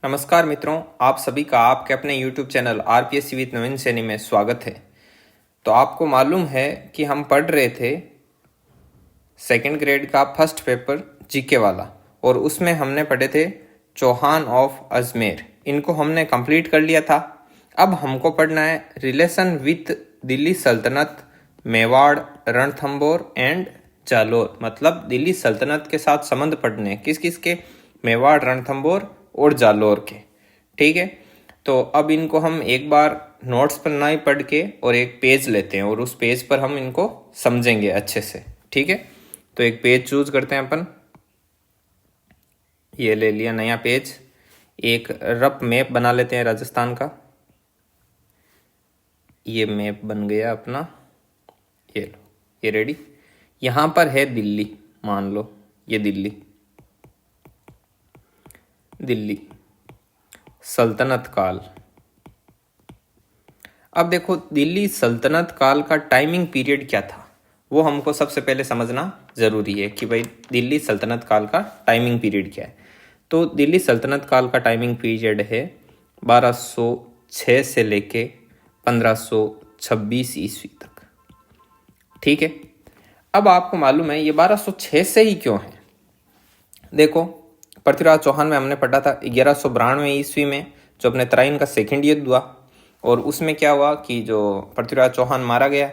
नमस्कार मित्रों, आप सभी का आपके अपने YouTube चैनल आरपीएससी विद नवीन सैनी में स्वागत है। तो आपको मालूम है कि हम पढ़ रहे थे सेकंड ग्रेड का फर्स्ट पेपर जीके वाला, और उसमें हमने पढ़े थे चौहान ऑफ अजमेर। इनको हमने कंप्लीट कर लिया था। अब हमको पढ़ना है रिलेशन विथ दिल्ली सल्तनत, मेवाड़, रणथंभौर एंड जालोर। मतलब दिल्ली सल्तनत के साथ संबंध पढ़ने हैं। किस किस के? मेवाड़, रणथंभौर और जालोर के। ठीक है, तो अब इनको हम एक बार नोट्स पर ना ही पढ़ के और एक पेज लेते हैं और उस पेज पर हम इनको समझेंगे अच्छे से। ठीक है, तो एक पेज चूज करते हैं अपन। ये ले लिया नया पेज। एक रफ मैप बना लेते हैं राजस्थान का। ये मैप बन गया अपना। ये लो, ये रेडी। यहाँ पर है दिल्ली, मान लो ये दिल्ली सल्तनत काल। अब देखो, दिल्ली सल्तनत काल का टाइमिंग पीरियड क्या था वो हमको सबसे पहले समझना जरूरी है कि भाई दिल्ली सल्तनत काल का टाइमिंग पीरियड क्या है। तो दिल्ली सल्तनत काल का टाइमिंग पीरियड है 1206 से लेके 1526 ईस्वी तक। ठीक है, अब आपको मालूम है ये 1206 से ही क्यों है। देखो, पृथ्वीराज चौहान में हमने पढ़ा था 1192 ईस्वी में जो अपने तराइन का सेकेंड युद्ध हुआ, और उसमें क्या हुआ कि जो पृथ्वीराज चौहान मारा गया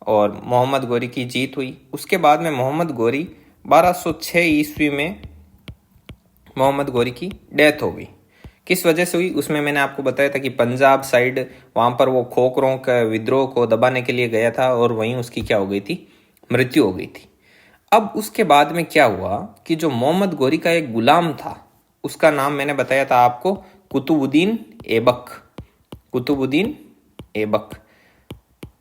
और मोहम्मद गौरी की जीत हुई। उसके बाद में मोहम्मद गौरी 1206 ईस्वी में मोहम्मद गौरी की डेथ हो गई। किस वजह से हुई उसमें मैंने आपको बताया था कि पंजाब साइड वहाँ पर वो खोखरों के विद्रोह को दबाने के लिए गया था और वहीं उसकी क्या हो गई थी, मृत्यु हो गई थी। अब उसके बाद में क्या हुआ कि जो मोहम्मद गौरी का एक गुलाम था, उसका नाम मैंने बताया था आपको कुतुबुद्दीन ऐबक,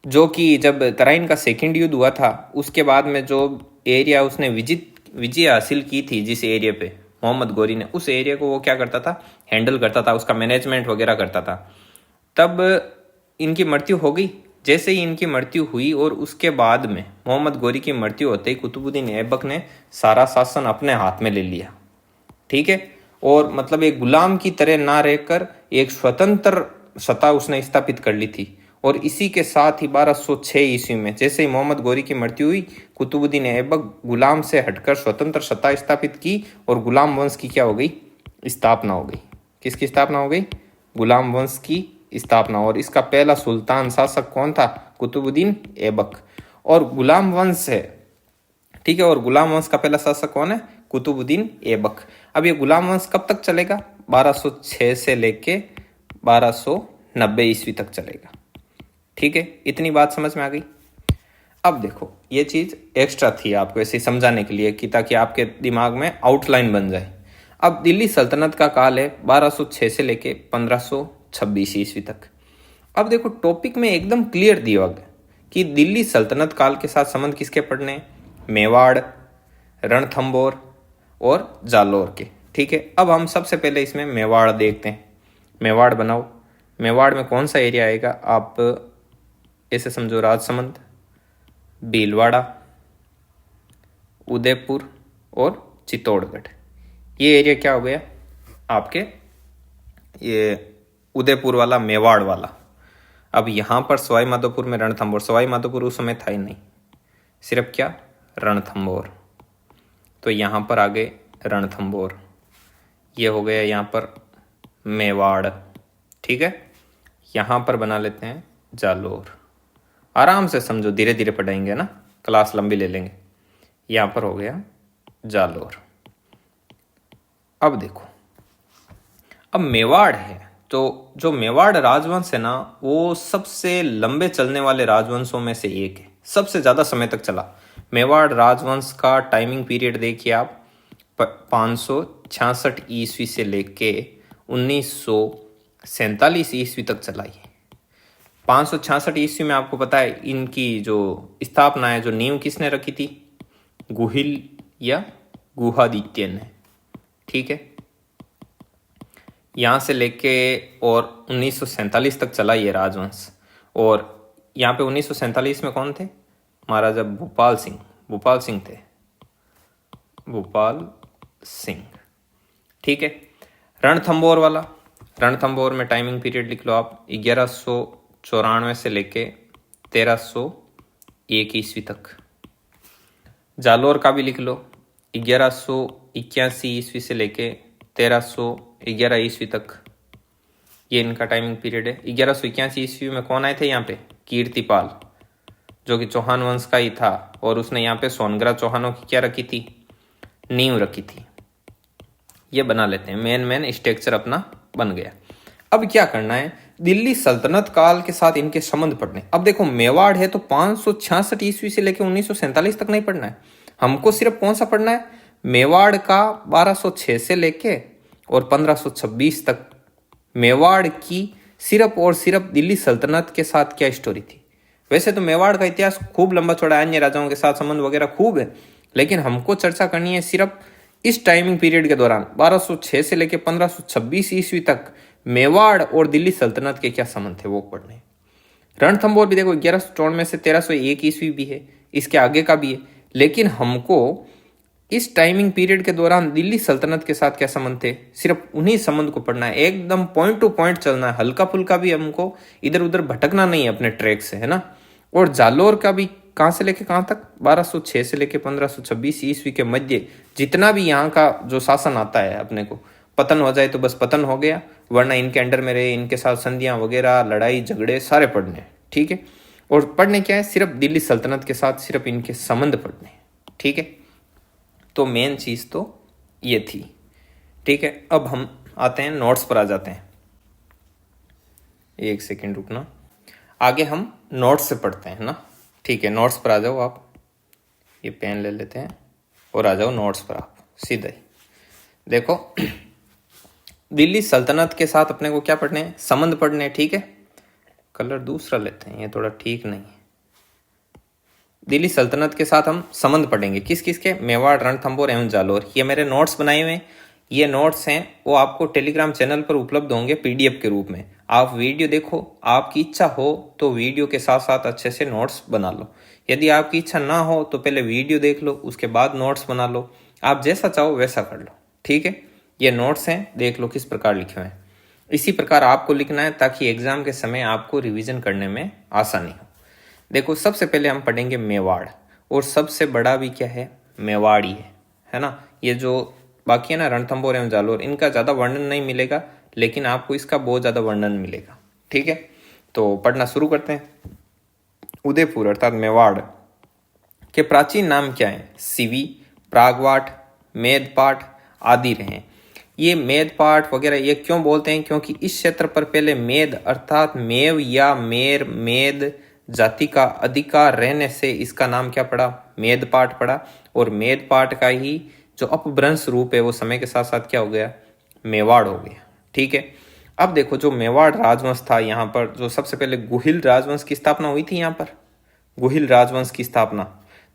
जो कि जब तराइन का सेकेंड युद्ध हुआ था उसके बाद में जो एरिया उसने विजय हासिल की थी, जिस एरिया पे मोहम्मद गौरी ने, उस एरिया को वो क्या करता था, हैंडल करता था, उसका मैनेजमेंट वगैरह करता था। तब इनकी मृत्यु हो गई। जैसे ही इनकी मृत्यु हुई और उसके बाद में मोहम्मद गौरी की मृत्यु होते ही कुतुबुद्दीन ऐबक ने सारा शासन अपने हाथ में ले लिया। ठीक है, और मतलब एक गुलाम की तरह ना रहकर एक स्वतंत्र सत्ता उसने स्थापित कर ली थी। और इसी के साथ ही 1206 ईस्वी में जैसे ही मोहम्मद गौरी की मृत्यु हुई, कुतुबुद्दीन ऐबक गुलाम से हटकर स्वतंत्र सत्ता स्थापित की और गुलाम वंश की क्या हो गई, स्थापना हो गई। किसकी स्थापना हो गई? गुलाम वंश की स्थापना। और इसका पहला सुल्तान शासक कौन था? कुतुबुद्दीन ऐबक। और गुलाम वंश है, ठीक है, और गुलाम वंश का पहला शासक कौन है? कुतुबुद्दीन ऐबक। अब ये गुलाम वंश कब तक चलेगा? 1206 से लेके 1290 ईस्वी तक चलेगा। ठीक है, इतनी बात समझ में आ गई। अब देखो, ये चीज एक्स्ट्रा थी आपको ऐसे समझाने के लिए कि ताकि आपके दिमाग में आउटलाइन बन जाए। अब दिल्ली सल्तनत का काल है 1206 से लेके 1526 ईस्वी तक। अब देखो, टॉपिक में एकदम क्लियर दिया गया कि दिल्ली सल्तनत काल के साथ संबंध किसके पढ़ने? मेवाड़, रणथंभौर और जालोर के। ठीक है, अब हम सबसे पहले इसमें मेवाड़ देखते हैं। मेवाड़ बनाओ। मेवाड़ में कौन सा एरिया आएगा? आप ऐसे समझो, राजसमंद, भीलवाड़ा, उदयपुर और चित्तौड़गढ़। ये एरिया क्या हो गया आपके? ये उदयपुर वाला, मेवाड़ वाला। अब यहाँ पर सवाई माधोपुर में रणथंभौर, सवाई माधोपुर उस समय था ही नहीं, सिर्फ क्या, रणथंभौर। तो यहाँ पर आ गए रणथंभौर। ये हो गया यहाँ पर मेवाड़। ठीक है, यहाँ पर बना लेते हैं जालोर। आराम से समझो, धीरे धीरे पढ़ाएंगे ना, क्लास लंबी ले लेंगे। यहाँ पर हो गया जालोर। अब देखो, अब मेवाड़ है तो जो मेवाड़ राजवंश है ना, वो सबसे लंबे चलने वाले राजवंशों में से एक है, सबसे ज्यादा समय तक चला। मेवाड़ राजवंश का टाइमिंग पीरियड देखिए आप, 566 ईस्वी से लेके 1947 ईस्वी तक चला। ये 566 ईस्वी में आपको पता है इनकी जो स्थापना है, जो नींव किसने रखी थी? गुहिल या गुहादित्य ने। ठीक है, यहाँ से लेके और 1947 तक चला ये राजवंश। और यहाँ पे 1947 में कौन थे? महाराजा भूपाल सिंह थे, भूपाल सिंह। ठीक है, रणथंभौर वाला, रणथंभौर में टाइमिंग पीरियड लिख लो आप 1194 से लेके 1301 ईस्वी तक। जालोर का भी लिख लो 1181 ईस्वी से लेके 1311 ईस्वी तक, ये इनका टाइमिंग पीरियड है। 1181 ईस्वी में कौन आए थे यहाँ पे? कीर्तिपाल, जो कि चौहान वंश का ही था, और उसने यहाँ पे सोनग्रा चौहानों की क्या रखी थी? नींव रखी थी। ये बना लेते हैं, मेन स्ट्रक्चर अपना बन गया। अब क्या करना है? दिल्ली सल्तनत काल के साथ इनके संबंध पढ़ने। अब देखो मेवाड़ है तो 566 ईस्वी से लेकर 1947 तक नहीं पढ़ना है हमको, सिर्फ कौन सा पढ़ना है? मेवाड़ का 1206 से लेके और 1526 तक मेवाड़ की सिर्फ और सिर्फ दिल्ली सल्तनत के साथ क्या स्टोरी थी। वैसे तो मेवाड़ का इतिहास खूब लंबा चौड़ा है, अन्य राजाओं के साथ संबंध वगैरह खूब है, लेकिन हमको चर्चा करनी है सिर्फ इस टाइमिंग पीरियड के दौरान 1206 से लेकर 1526 ईस्वी तक मेवाड़ और दिल्ली सल्तनत के क्या संबंध थे वो पढ़ने। रणथंभौर भी देखो 1194 से 1301 ईस्वी भी है, इसके आगे का भी है, लेकिन हमको इस टाइमिंग पीरियड के दौरान दिल्ली सल्तनत के साथ क्या संबंध थे, सिर्फ उन्हीं संबंध को पढ़ना है। एकदम पॉइंट टू पॉइंट चलना है, हल्का फुल्का भी हमको इधर उधर भटकना नहीं है अपने ट्रैक से, है ना। और जालोर का भी कहाँ से लेके कहाँ तक? 1206 से लेके 1526 ईस्वी के मध्य जितना भी यहाँ का जो शासन आता है, अपने को पतन हो जाए तो बस पतन हो गया, वरना इनके अंडर में रहे, इनके साथ संधियां वगैरह, लड़ाई झगड़े सारे पढ़ने, ठीक है। और पढ़ने क्या है? सिर्फ दिल्ली सल्तनत के साथ सिर्फ इनके संबंध पढ़ने, ठीक है। तो मेन चीज तो ये थी, ठीक है। अब हम आते हैं नोट्स पर, आ जाते हैं। एक सेकेंड रुकना, आगे हम नोट्स से पढ़ते हैं ना, ठीक है। नोट्स पर आ जाओ आप, ये पेन ले लेते हैं और आ जाओ नोट्स पर आप सीधा ही। देखो दिल्ली सल्तनत के साथ अपने को क्या पढ़ने हैं? संबंध पढ़ने, ठीक है। कलर दूसरा लेते हैं, ये थोड़ा ठीक नहीं है। दिल्ली सल्तनत के साथ हम संबंध पढ़ेंगे, किस किस के? मेवाड़, रणथंभौर एवं जालोर। ये मेरे नोट्स बनाए हुए हैं, ये नोट्स हैं, वो आपको टेलीग्राम चैनल पर उपलब्ध होंगे पीडीएफ के रूप में। आप वीडियो देखो, आपकी इच्छा हो तो वीडियो के साथ साथ अच्छे से नोट्स बना लो। यदि आपकी इच्छा ना हो तो पहले वीडियो देख लो, उसके बाद नोट्स बना लो। आप जैसा चाहो वैसा कर लो, ठीक है। ये नोट्स हैं, देख लो किस प्रकार लिखे हुए हैं। इसी प्रकार आपको लिखना है ताकि एग्जाम के समय आपको रिवीजन करने में आसानी हो। देखो सबसे पहले हम पढ़ेंगे मेवाड़, और सबसे बड़ा भी क्या है? मेवाड़ी है ना। ये जो बाकी है ना रणथंभौर एवं जालोर, इनका ज़्यादा वर्णन नहीं मिलेगा, लेकिन आपको इसका बहुत ज़्यादा वर्णन मिलेगा, ठीक है। तो पढ़ना शुरू करते हैं। उदयपुर अर्थात मेवाड़ के प्राचीन नाम क्या है? सिवी, प्रागवाट, मेदपाट आदि रहे। ये मेदपाट वगैरह ये क्यों बोलते हैं? क्योंकि इस क्षेत्र पर पहले मेद अर्थात मेव या मेर मेद जाति का अधिकार रहने से इसका नाम क्या पड़ा? मेदपाट पड़ा। और मेदपाट का ही जो अपभ्रंश रूप है वो समय के साथ साथ क्या हो गया? मेवाड़ हो गया, ठीक है। अब देखो जो मेवाड़ राजवंश था यहाँ पर, जो सबसे पहले गुहिल राजवंश की स्थापना हुई थी यहाँ पर, गुहिल राजवंश की स्थापना।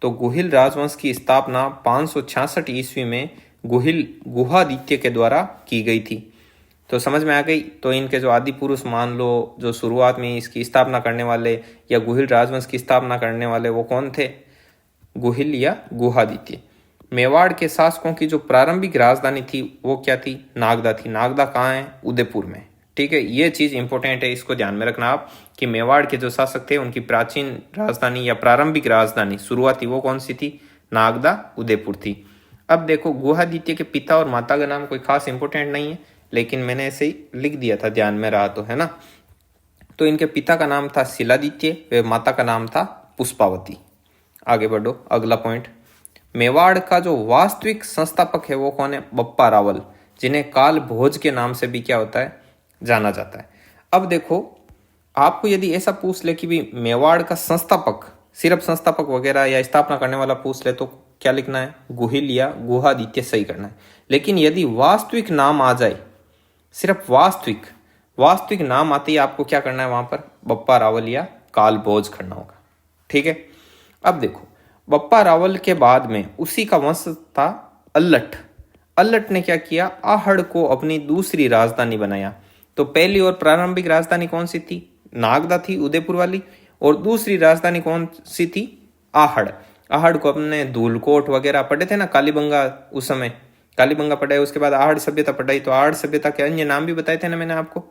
तो गुहिल राजवंश की स्थापना 566 ईस्वी में गुहिल गुहादित्य के द्वारा की गई थी। तो समझ में आ गई। तो इनके जो आदि पुरुष मान लो, जो शुरुआत में इसकी स्थापना करने वाले या गुहिल राजवंश की स्थापना करने वाले, वो कौन थे? गुहिल या गुहादित्य। मेवाड़ के शासकों की जो प्रारंभिक राजधानी थी वो क्या थी? नागदा थी। नागदा कहाँ है? उदयपुर में, ठीक है। ये चीज इंपॉर्टेंट है, इसको ध्यान में रखना आप कि मेवाड़ के जो शासक थे उनकी प्राचीन राजधानी या प्रारंभिक राजधानी शुरुआती वो कौन सी थी? नागदा, उदयपुर थी। अब देखो गुहादित्य के पिता और माता का नाम कोई खास इंपॉर्टेंट नहीं है, लेकिन मैंने ऐसे ही लिख दिया था, ध्यान में रहा तो, है ना। तो इनके पिता का नाम था शिलादित्य व माता का नाम था पुष्पावती। आगे बढ़ो, अगला पॉइंट। मेवाड़ का जो वास्तविक संस्थापक है वो कौन है? बप्पा रावल, जिन्हें काल भोज के नाम से भी क्या होता है? जाना जाता है। अब देखो आपको यदि ऐसा पूछ ले कि भी मेवाड़ का संस्थापक, सिर्फ संस्थापक वगैरह या स्थापना करने वाला पूछ ले, तो क्या लिखना है? गुहिल या गुहादित्य सही करना है। लेकिन यदि वास्तविक नाम आ जाए, सिर्फ वास्तविक नाम आते ही आपको क्या करना है? वहां पर बप्पा रावल या काल भोज करना होगा, ठीक है। अब देखो बप्पा रावल के बाद में उसी का वंश था अल्लट। अल्लट ने क्या किया? आहड़ को अपनी दूसरी राजधानी बनाया। तो पहली और प्रारंभिक राजधानी कौन सी थी? नागदा थी, उदयपुर वाली। और दूसरी राजधानी कौन सी थी? आहड़। आहड़ को अपने धूलकोट वगैरह पढ़े थे ना, कालीबंगा, उस समय कालीबंगा पढ़ाया, उसके बाद आहड़ सभ्यता पढ़ाई, तो आहड़ सभ्यता के अन्य नाम भी बताए थे ना मैंने आपको,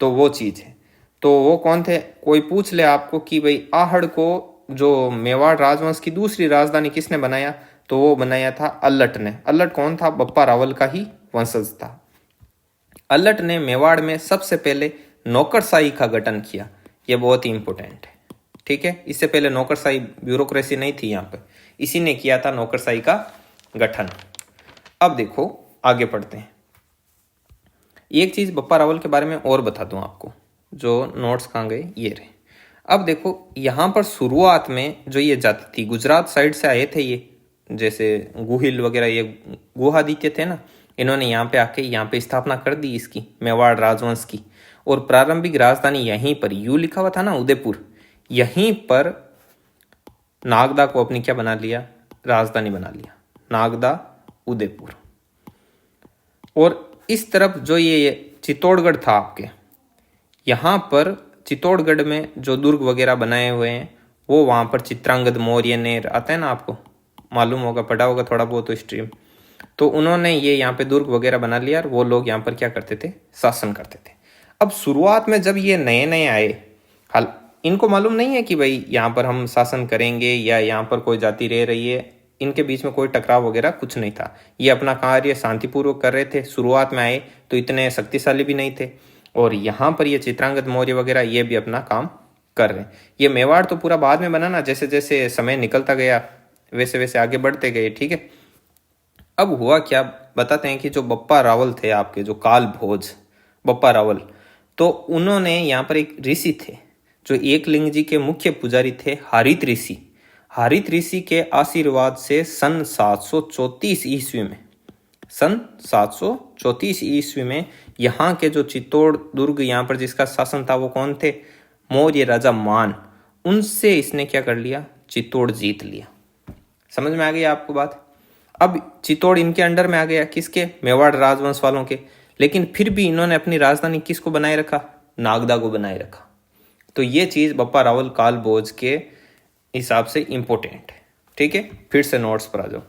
तो वो चीज है। तो वो कौन थे, कोई पूछ ले आपको कि भाई आहड़ को जो मेवाड़ राजवंश की दूसरी राजधानी किसने बनाया, तो वो बनाया था अल्लट ने। अल्लट कौन था, बप्पा रावल का ही वंशज था। अल्लट ने मेवाड़ में सबसे पहले नौकरशाही का गठन किया, ये बहुत ही इंपॉर्टेंट है, ठीक है। इससे पहले नौकरशाही ब्यूरोक्रेसी नहीं थी यहाँ पे, इसी ने किया था नौकरशाही का गठन। अब देखो आगे पढ़ते हैं। एक चीज बप्पा रावल के बारे में और बता दूं आपको, जो नोट्स कहाँ गए, ये रहे। अब देखो यहाँ पर शुरुआत में जो ये जाति थी, गुजरात साइड से आए थे ये, जैसे गुहिल वगैरह, ये गुहादित्य थे ना, इन्होंने यहाँ पे आके यहाँ पे स्थापना कर दी इसकी, मेवाड़ राजवंश की। और प्रारंभिक राजधानी यहीं पर, यू लिखा हुआ था ना उदयपुर, यहीं पर नागदा को अपनी क्या बना लिया, राजधानी बना लिया, नागदा उदयपुर। और इस तरफ जो ये चित्तौड़गढ़ था आपके, यहाँ पर चित्तौड़गढ़ में जो दुर्ग वगैरह बनाए हुए हैं, वो वहाँ पर चित्रांगद मौर्य ने, आता है ना आपको, मालूम होगा, पढ़ा होगा थोड़ा बहुत तो स्ट्रीम, तो उन्होंने ये यहाँ पे दुर्ग वगैरह बना लिया और वो लोग यहाँ पर क्या करते थे, शासन करते थे। अब शुरुआत में जब ये नए नए आए, हाल इनको मालूम नहीं है कि भाई यहाँ पर हम शासन करेंगे या यहाँ पर कोई जाति रह रही है, इनके बीच में कोई टकराव वगैरह कुछ नहीं था, ये अपना कार्य शांतिपूर्वक कर रहे थे। शुरुआत में आए तो इतने शक्तिशाली भी नहीं थे, और यहाँ पर ये चित्रांगद मौर्य वगैरह ये भी अपना काम कर रहे हैं। ये मेवाड़ तो पूरा बाद में बना ना, जैसे जैसे समय निकलता गया वैसे वैसे आगे बढ़ते गए, ठीक है। अब हुआ क्या, बताते हैं कि जो बप्पा रावल थे आपके, जो काल भोज बप्पा रावल, तो उन्होंने यहाँ पर एक ऋषि थे जो एकलिंग जी के मुख्य पुजारी थे, हारित ऋषि। हारित ऋषि के आशीर्वाद से सन 734 ईस्वी में, सन 734 ईस्वी में यहाँ के जो चित्तौड़ दुर्ग यहाँ पर जिसका शासन था वो कौन थे, मौर्य राजा मान, उनसे इसने क्या कर लिया, चित्तौड़ जीत लिया। समझ में आ गई आपको बात। अब चित्तौड़ इनके अंडर में आ गया, किसके, मेवाड़ राजवंश वालों के, लेकिन फिर भी इन्होंने अपनी राजधानी किसको बनाए रखा, नागदा को बनाए रखा। तो ये चीज बप्पा रावल काल भोज के हिसाब से इंपॉर्टेंट है, ठीक है। फिर से नोट्स पर आ जाओ।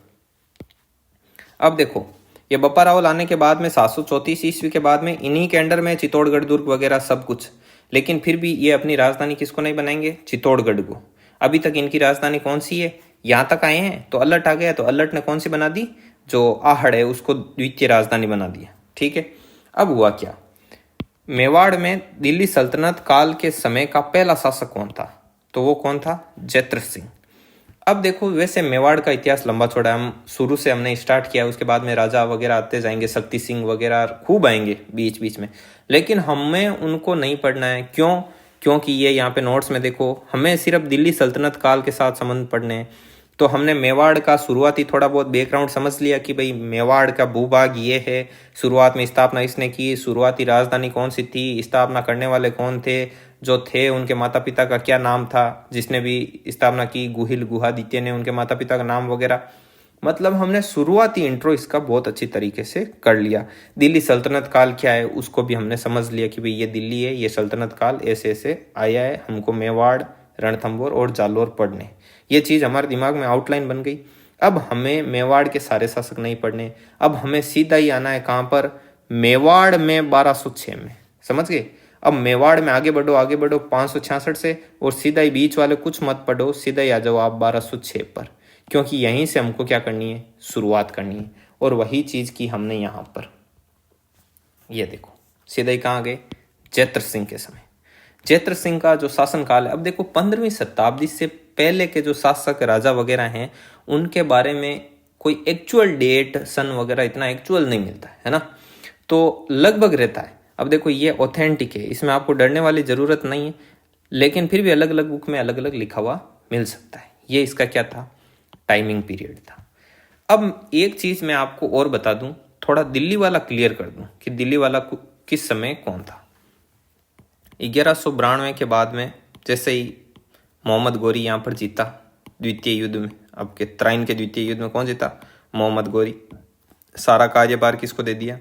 अब देखो ये बप्पा रावल आने के बाद में 734 ईस्वी के बाद में इन्हीं के अंडर में चित्तौड़गढ़ दुर्ग वगैरह सब कुछ, लेकिन फिर भी ये अपनी राजधानी किसको नहीं बनाएंगे, चित्तौड़गढ़ को। अभी तक इनकी राजधानी कौन सी है, यहाँ तक आए हैं तो अल्लट आ गया, तो अल्लट ने कौन सी बना दी, जो आहड़ है उसको द्वितीय राजधानी बना दिया, ठीक है। अब हुआ क्या, मेवाड़ में दिल्ली सल्तनत काल के समय का पहला शासक कौन था, तो वो कौन था, जैत्र सिंह। अब देखो वैसे मेवाड़ का इतिहास लंबा चौड़ा, हम शुरू से हमने स्टार्ट किया, उसके बाद में राजा वगैरह आते जाएंगे, शक्ति सिंह वगैरह खूब आएंगे बीच बीच में, लेकिन हमें उनको नहीं पढ़ना है। क्यों, क्योंकि ये यहाँ पे नोट्स में देखो, हमें सिर्फ दिल्ली सल्तनत काल के साथ संबंध पढ़ने हैं। तो हमने मेवाड़ का शुरुआती थोड़ा बहुत बैकग्राउंड समझ लिया कि भाई मेवाड़ का भूभाग ये है, शुरुआत में स्थापना इसने की, शुरुआती राजधानी कौन सी थी, स्थापना करने वाले कौन थे, जो थे उनके माता पिता का क्या नाम था, जिसने भी स्थापना की गुहिल गुहादित्य ने, उनके माता पिता का नाम वगैरह। मतलब हमने शुरुआती इंट्रो इसका बहुत अच्छी तरीके से कर लिया। दिल्ली सल्तनत काल क्या है उसको भी हमने समझ लिया कि भाई ये दिल्ली है, ये सल्तनत काल ऐसे ऐसे आया है, हमको मेवाड़, रणथंभौर और जालौर पढ़ने, ये चीज़ हमारे दिमाग में आउटलाइन बन गई। अब हमें मेवाड़ के सारे शासक नहीं पढ़ने, अब हमें सीधा ही आना है कहाँ पर, मेवाड़ में 1206 में, समझ गए। अब मेवाड़ में आगे बढ़ो आगे बढ़ो 566 से, और सीधा ही बीच वाले कुछ मत पढ़ो, सीधा ही आ जाओ आप 1206 पर, क्योंकि यहीं से हमको क्या करनी है, शुरुआत करनी है। और वही चीज़ की हमने यहाँ पर, ये देखो सीधा ही कहाँ गए, जैत्र सिंह के समय। जैत्र सिंह का जो शासन काल है, अब देखो 15वीं शताब्दी से पहले के जो शासक राजा वगैरह हैं उनके बारे में कोई एक्चुअल डेट सन वगैरह इतना एक्चुअल नहीं मिलता है ना, तो लगभग रहता है। अब देखो ये ऑथेंटिक है, इसमें आपको डरने वाली ज़रूरत नहीं है, लेकिन फिर भी अलग अलग बुक में अलग अलग लिखा हुआ मिल सकता है। ये इसका क्या था, टाइमिंग पीरियड था। अब एक चीज़ मैं आपको और बता दूं, थोड़ा दिल्ली वाला क्लियर कर दूं कि दिल्ली वाला किस समय कौन था। 1192 के बाद में जैसे ही मोहम्मद गोरी यहाँ पर जीता द्वितीय युद्ध में, अब के तराइन के द्वितीय युद्ध में कौन जीता, मोहम्मद गोरी। सारा कार्यभार किसको दे दिया,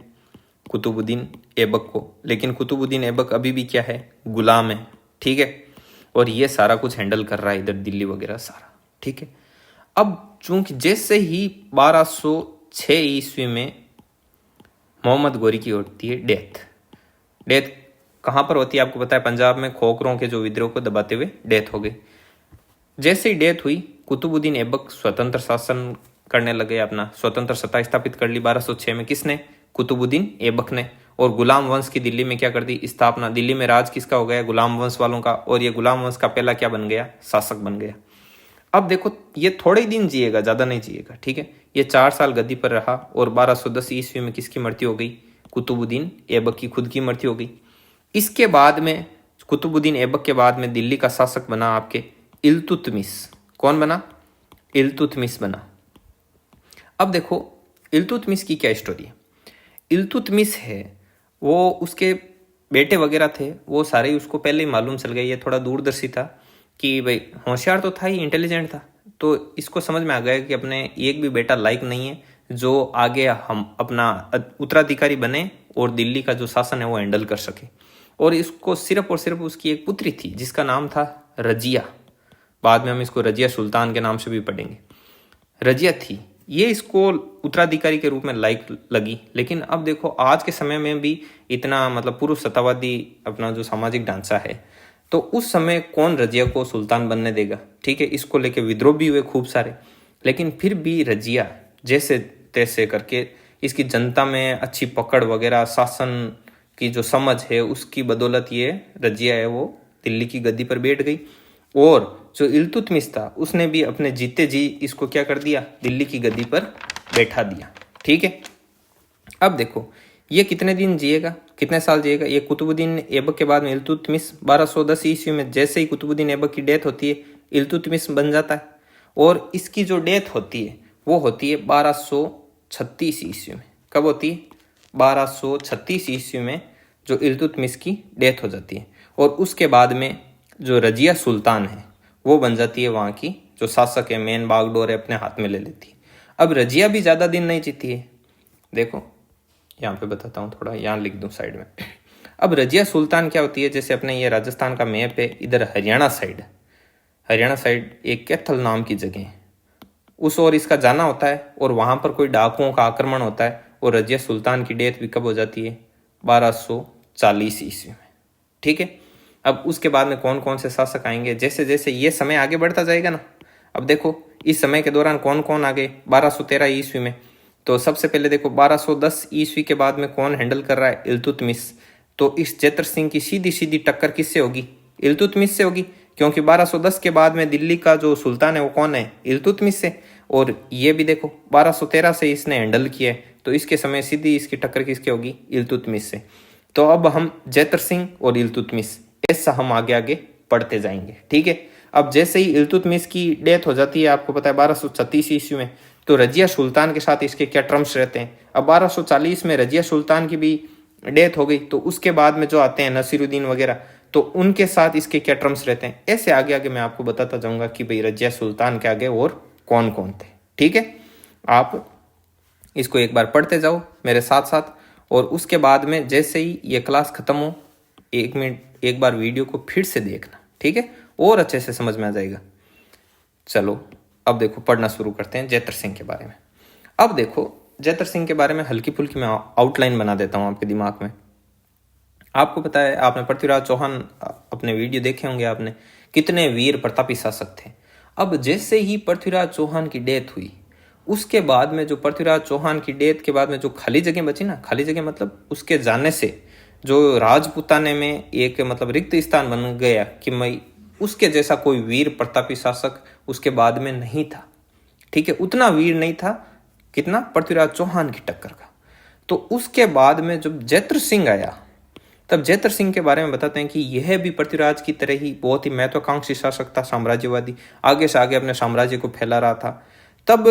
कुतुबुद्दीन ऐबक को। लेकिन कुतुबुद्दीन ऐबक अभी भी क्या है, गुलाम है, ठीक है। और ये सारा कुछ हैंडल कर रहा है इधर दिल्ली वगैरह सारा, ठीक है। अब चूंकि जैसे ही 6 ईस्वी में मोहम्मद गौरी की होती है डेथ कहाँ पर होती है आपको पता है, पंजाब में खोखरों के जो विद्रोह को दबाते हुए डेथ हो गई। जैसे ही डेथ हुई कुतुबुद्दीन ऐबक स्वतंत्र शासन करने लगे, अपना स्वतंत्र सत्ता स्थापित कर ली 1206 में। किसने? कुतुबुद्दीन ऐबक ने। और गुलाम वंश की दिल्ली में क्या कर दी? स्थापना। दिल्ली में राज किसका हो गया? गुलाम वंश वालों का। और ये गुलाम वंश का पहला क्या बन गया? शासक बन गया। अब देखो ये थोड़े ही दिन जिएगा, ज्यादा नहीं जिएगा, ठीक है। ये 4 साल गद्दी पर रहा और 1210 ईस्वी में किसकी मृत्यु हो गई? कुतुबुद्दीन ऐबक की खुद की मृत्यु हो गई। इसके बाद में कुतुबुद्दीन ऐबक के बाद में दिल्ली का शासक बना आपके इल्तुतमिश। कौन बना? इल्तुतमिश बना। अब देखो इल्तुतमिश की क्या स्टोरी है। इल्तुतमिश है वो, उसके बेटे वगैरह थे, वो सारे ही उसको पहले ही मालूम चल गए। ये थोड़ा दूरदर्शी था कि भाई होशियार तो था ही, इंटेलिजेंट था, तो इसको समझ में आ गया कि अपने एक भी बेटा लायक नहीं है जो आगे हम अपना उत्तराधिकारी बने और दिल्ली का जो शासन है वो हैंडल कर सके। और इसको सिर्फ और सिर्फ उसकी एक पुत्री थी जिसका नाम था रजिया। बाद में हम इसको रजिया सुल्तान के नाम से भी पढ़ेंगे। रजिया थी, ये इसको उत्तराधिकारी के रूप में लायक लगी। लेकिन अब देखो आज के समय में भी इतना मतलब पूर्व सत्तावादी अपना जो सामाजिक ढांचा है, तो उस समय कौन रजिया को सुल्तान बनने देगा, ठीक है। इसको लेके विद्रोह भी हुए खूब सारे, लेकिन फिर भी रजिया जैसे तैसे करके इसकी जनता में अच्छी पकड़ वगैरह, शासन की जो समझ है उसकी बदौलत ये रजिया है वो दिल्ली की गद्दी पर बैठ गई। और जो इल्तुतमिश था उसने भी अपने जीते जी इसको क्या कर दिया? दिल्ली की गद्दी पर बैठा दिया, ठीक है। अब देखो ये कितने दिन जिएगा, कितने साल जिएगा? ये कुतुबुद्दीन ऐबक के बाद में इल्तुतमिश 1210 ईस्वी में जैसे ही कुतुबुद्दीन ऐबक की डेथ होती है इल्तुतमिश बन जाता है। और इसकी जो डेथ होती है वो होती है 1236 ईस्वी में। कब होती है? 1236 ईस्वी में जो इल्तुतमिश की डेथ हो जाती है। और उसके बाद में जो रजिया सुल्तान है वो बन जाती है, वहाँ की जो शासक है, मेन बागडोर है, अपने हाथ में ले लेती है। अब रजिया भी ज़्यादा दिन नहीं जीती है। देखो यहाँ पे बताता हूँ, थोड़ा यहाँ लिख दूँ साइड में। अब रजिया सुल्तान क्या होती है, जैसे अपने ये राजस्थान का मैप है, इधर हरियाणा साइड एक कैथल नाम की जगह है, उस ओर इसका जाना होता है और वहाँ पर कोई डाकुओं का आक्रमण होता है। और रजिया सुल्तान की डेथ भी कब हो जाती है? 1240 ईस्वी में, ठीक है। अब उसके बाद में कौन कौन से शासक आएंगे, जैसे जैसे ये समय आगे बढ़ता जाएगा ना। अब देखो इस समय के दौरान कौन कौन आ गए 1213 ईस्वी में। तो सबसे पहले देखो 1210 ईस्वी के बाद में कौन हैंडल कर रहा है? इल्तुतमिश। तो इस जैतर सिंह की सीधी सीधी टक्कर किससे होगी? इल्तुतमिश से होगी, क्योंकि 1210 के बाद में दिल्ली का जो सुल्तान है वो कौन है? इल्तुतमिश से। और ये भी देखो 1213 से इसने हैंडल किया है, तो इसके समय सीधी इसकी टक्कर किसके होगी? इल्तुतमिश से। तो अब हम जैतर सिंह और इल्तुतमिश ऐसा हम आगे आगे पढ़ते जाएंगे, ठीक है। अब जैसे ही इल्तुतमिश की डेथ हो जाती है, आपको पता है 1236 ईस्वी में, तो रजिया सुल्तान के साथ इसके क्या टर्म्स रहते हैं। अब 1240 में रजिया सुल्तान की भी डेथ हो गई, तो उसके बाद में जो आते हैं नसीरुद्दीन वगैरह, तो उनके साथ इसके क्या टर्म्स रहते हैं। ऐसे आगे आगे मैं आपको बताता जाऊंगा कि भाई रजिया सुल्तान के आगे और कौन कौन थे, ठीक है। आप इसको एक बार पढ़ते जाओ मेरे साथ साथ, और उसके बाद में जैसे ही ये क्लास खत्म हो 1 मिनट एक बार वीडियो को फिर से देखना, ठीक है, और अच्छे से समझ में आ जाएगा। चलो अब देखो पढ़ना शुरू करते हैं जैतर सिंह के बारे में। अब देखो जैतर सिंह के बारे में हल्की फुल्की मैं आउटलाइन बना देता हूँ आपके दिमाग में। आपको पता है, आपने पृथ्वीराज चौहान अपने वीडियो देखे होंगे आपने, कितने वीर प्रतापी शासक थे। अब जैसे ही पृथ्वीराज चौहान की डेथ हुई, उसके बाद में जो पृथ्वीराज चौहान की डेथ के बाद में जो खाली जगह बची ना, खाली जगह मतलब उसके जाने से जो राजपूताने में एक मतलब रिक्त स्थान बन गया कि मैं उसके जैसा कोई वीर प्रतापी शासक उसके बाद में नहीं था, ठीक है। उतना वीर नहीं था, कितना? पृथ्वीराज चौहान की टक्कर का। तो उसके बाद में जब जैतर सिंह आया, तब जैतर सिंह के बारे में बताते हैं कि यह भी पृथ्वीराज की तरह ही बहुत ही महत्वाकांक्षी शासक था, साम्राज्यवादी, आगे से आगे अपने साम्राज्य को फैला रहा था। तब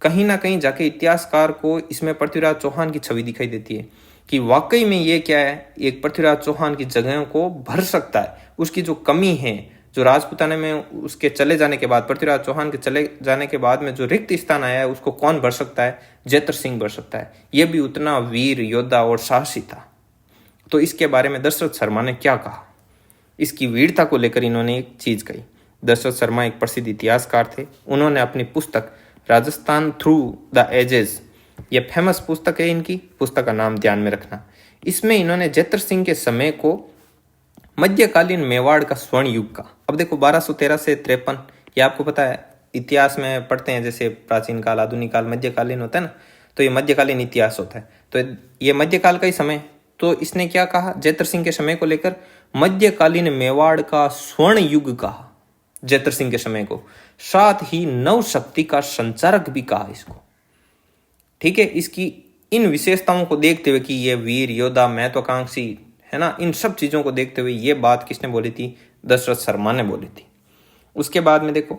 कहीं ना कहीं जाके इतिहासकार को इसमें पृथ्वीराज चौहान की छवि दिखाई देती है कि वाकई में ये क्या है, एक पृथ्वीराज चौहान की जगहों को भर सकता है। उसकी जो कमी है, जो राजपूताने में उसके चले जाने के बाद, पृथ्वीराज चौहान के चले जाने के बाद में जो रिक्त स्थान आया है, उसको कौन भर सकता है? जैतर सिंह भर सकता है। यह भी उतना वीर योद्धा और साहसी था। तो इसके बारे में दशरथ शर्मा ने क्या कहा, इसकी वीरता को लेकर इन्होंने एक चीज कही। दशरथ शर्मा एक प्रसिद्ध इतिहासकार थे। उन्होंने अपनी पुस्तक राजस्थान थ्रू द एजेस, ये फेमस पुस्तक है, इनकी पुस्तक का नाम ध्यान में रखना। इसमें इन्होंने जेतर सिंह के समय को मध्यकालीन मेवाड़ का स्वर्ण युग का, अब देखो 1213 से 53, ये आपको पता है इतिहास में पढ़ते हैं, जैसे प्राचीन काल, आधुनिक काल, मध्यकालीन होता है ना, तो ये मध्यकालीन इतिहास होता है, तो ये मध्यकाल का ही समय। तो इसने क्या कहा जेतर सिंह के समय को लेकर, मध्यकालीन मेवाड़ का स्वर्ण युग कहा जेतर सिंह के समय को, साथ ही नव शक्ति का संचारक भी कहा इसको। ठीक है, इसकी इन विशेषताओं को देखते हुए कि ये वीर योद्धा महत्वाकांक्षी है ना, इन सब चीजों को देखते हुए ये बात किसने बोली थी, दशरथ शर्मा ने बोली थी। उसके बाद में देखो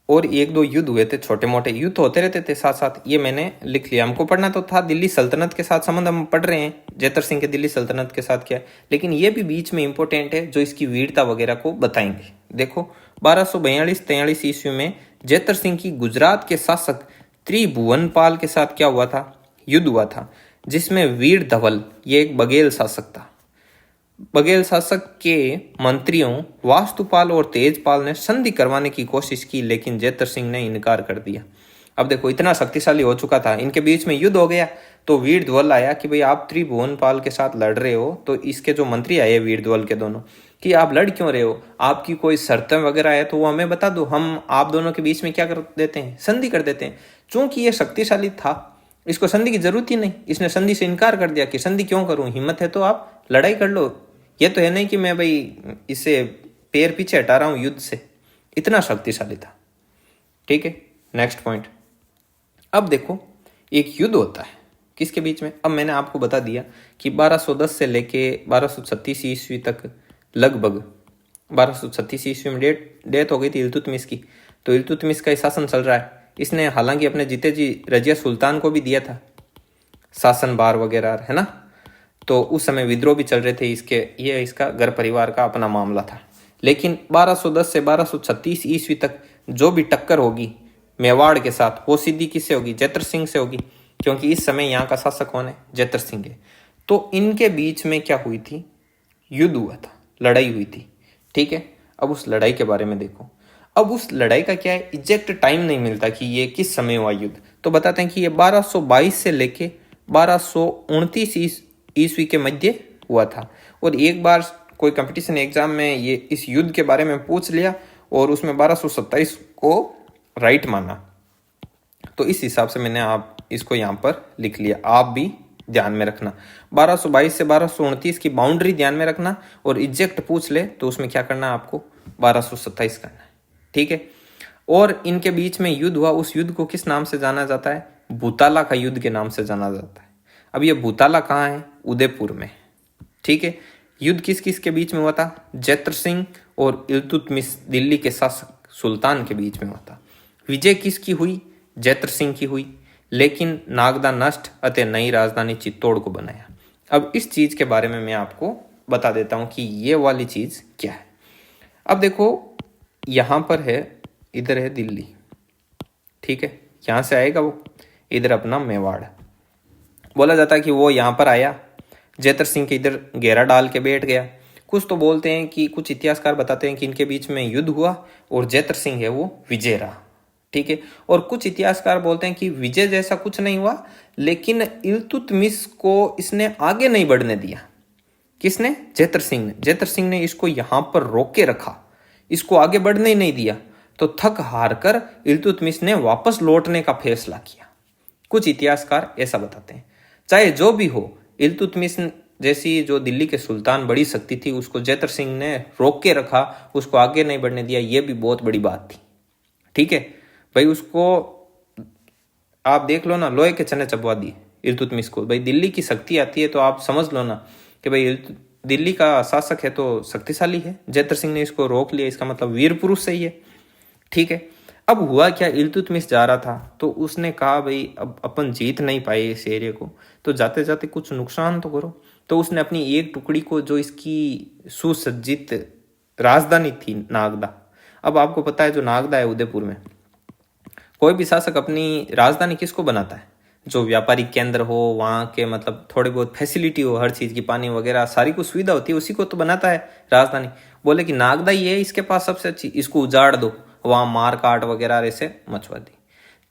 और एक दो युद्ध हुए थे, छोटे मोटे युद्ध होते रहते थे साथ साथ, ये मैंने लिख लिया। हमको पढ़ना तो था दिल्ली सल्तनत के साथ संबंध, हम पढ़ रहे हैं जेतर सिंह के दिल्ली सल्तनत के साथ क्या, लेकिन ये भी बीच में इंपॉर्टेंट है जो इसकी वीरता वगैरह को बताएंगे। देखो 1242-43 ईस्वी में जेतर सिंह की गुजरात के शासक त्रिभुवनपाल के साथ क्या हुआ था, युद्ध हुआ था, जिसमें वीर धवल, ये एक बघेल शासक था, बघेल शासक के मंत्रियों वास्तुपाल और तेजपाल ने संधि करवाने की कोशिश की, लेकिन जेतर सिंह ने इनकार कर दिया। अब देखो इतना शक्तिशाली हो चुका था, इनके बीच में युद्ध हो गया, तो वीर ध्वल आया कि भाई आप त्रिभुवनपाल के साथ लड़ रहे हो, तो इसके जो मंत्री आए वीर ध्वल के दोनों, कि आप लड़ क्यों रहे हो, आपकी कोई शर्तें वगैरह है तो वो हमें बता दो, हम आप दोनों के बीच में क्या कर देते हैं, संधि कर देते हैं। चूंकि ये शक्तिशाली था, इसको संधि की जरूरत ही नहीं, इसने संधि से इनकार कर दिया कि संधि क्यों करूं, हिम्मत है तो आप लड़ाई कर लो, ये तो है नहीं कि मैं भाई इसे पैर पीछे हटा रहा हूं युद्ध से, इतना शक्तिशाली था। ठीक है, नेक्स्ट पॉइंट। अब देखो एक युद्ध होता है किसके बीच में, अब मैंने आपको बता दिया कि 1210 से लेके 1236 ईस्वी तक, लगभग 1236 ईस्वी में डेथ हो गई थी इल्तुतमिश की, तो इल्तुतमिश का शासन चल रहा है। इसने हालांकि अपने जीते जी रजिया सुल्तान को भी दिया था शासन भार वगैरह, है ना, तो उस समय विद्रोह भी चल रहे थे इसके, ये इसका घर परिवार का अपना मामला था। लेकिन 1210 से 1236 ईस्वी तक जो भी टक्कर होगी मेवाड़ के साथ, वो सीधी किससे होगी, जेतर सिंह से होगी, क्योंकि इस समय यहाँ का शासक कौन है, जेतर सिंह है। तो इनके बीच में क्या हुई थी, युद्ध हुआ था, लड़ाई हुई थी। ठीक है, अब उस लड़ाई के बारे में देखो। अब उस लड़ाई का क्या है, एग्जैक्ट टाइम नहीं मिलता कि ये किस समय हुआ युद्ध, तो बताते हैं कि ये 1222 से लेके 1229 ईस्वी के मध्य हुआ था। और एक बार कोई कंपटीशन एग्जाम में ये इस युद्ध के बारे में पूछ लिया और उसमें 1227 को राइट माना, तो इस हिसाब से मैंने आप इसको यहाँ पर लिख लिया, आप भी ध्यान में रखना। 1222 से 1229 की बाउंड्री ध्यान में रखना, और एग्जैक्ट पूछ ले तो उसमें क्या करना है आपको, 1227 करना है। ठीक है, और इनके बीच में युद्ध हुआ, उस युद्ध को किस नाम से जाना जाता है, भूताला का युद्ध के नाम से जाना जाता है। अब ये भूताला कहाँ है, उदयपुर में। ठीक है, युद्ध किस किस के बीच में हुआ था, जेतर सिंह और इल्तुतमिश दिल्ली के शासक सुल्तान के बीच में हुआ था। विजय किसकी हुई, जेतर सिंह की हुई, लेकिन नागदा नष्ट अतः नई राजधानी चित्तौड़ को बनाया। अब इस चीज के बारे में मैं आपको बता देता हूं कि ये वाली चीज क्या है। अब देखो यहां पर है, इधर है दिल्ली, ठीक है, यहां से आएगा वो, इधर अपना मेवाड़। बोला जाता है कि वो यहां पर आया, जेतर सिंह के इधर घेरा डाल के बैठ गया। कुछ तो बोलते हैं कि, कुछ इतिहासकार बताते हैं कि इनके बीच में युद्ध हुआ और जेतर सिंह है वो विजय रहा। ठीक है, और कुछ इतिहासकार बोलते हैं कि विजय जैसा कुछ नहीं हुआ, लेकिन इल्तुतमिश को इसने आगे नहीं बढ़ने दिया। किसने, जेतर सिंह ने। जेतर सिंह ने इसको यहां पर रोक के रखा, इसको आगे बढ़ने ही नहीं दिया, तो थक हार कर इल्तुतमिश ने वापस लौटने का फैसला किया। कुछ इतिहासकार ऐसा बताते हैं। चाहे जो भी हो, इल्तुतमिश जैसी जो दिल्ली के सुल्तान बड़ी शक्ति थी, उसको जेतर सिंह ने रोक के रखा, उसको आगे नहीं बढ़ने दिया, ये भी बहुत बड़ी बात थी। ठीक है भाई, उसको आप देख लो ना, लोहे के चने चबवा दिए इल्तुतमिश को। भाई दिल्ली की शक्ति आती है तो आप समझ लो ना कि भाई दिल्ली का शासक है तो शक्तिशाली है। जेतर सिंह ने इसको रोक लिया, इसका मतलब वीर पुरुष सही है। ठीक है, अब हुआ क्या, इल्तुतमिश जा रहा था तो उसने कहा भाई अब अपन जीत नहीं पाए इस एरिया को, तो जाते जाते कुछ नुकसान तो करो। तो उसने अपनी एक टुकड़ी को, जो इसकी सुसज्जित राजधानी थी नागदा, अब आपको पता है जो नागदा है उदयपुर में, कोई भी शासक अपनी राजधानी किसको बनाता है, जो व्यापारिक केंद्र हो, वहाँ के मतलब थोड़ी बहुत फैसिलिटी हो, हर चीज की, पानी वगैरह सारी कुछ सुविधा होती है, उसी को तो बनाता है राजधानी। बोले कि नागदा ही है इसके पास सबसे अच्छी, इसको उजाड़ दो, वहाँ मार काट वगैरह ऐसे मचवा दी।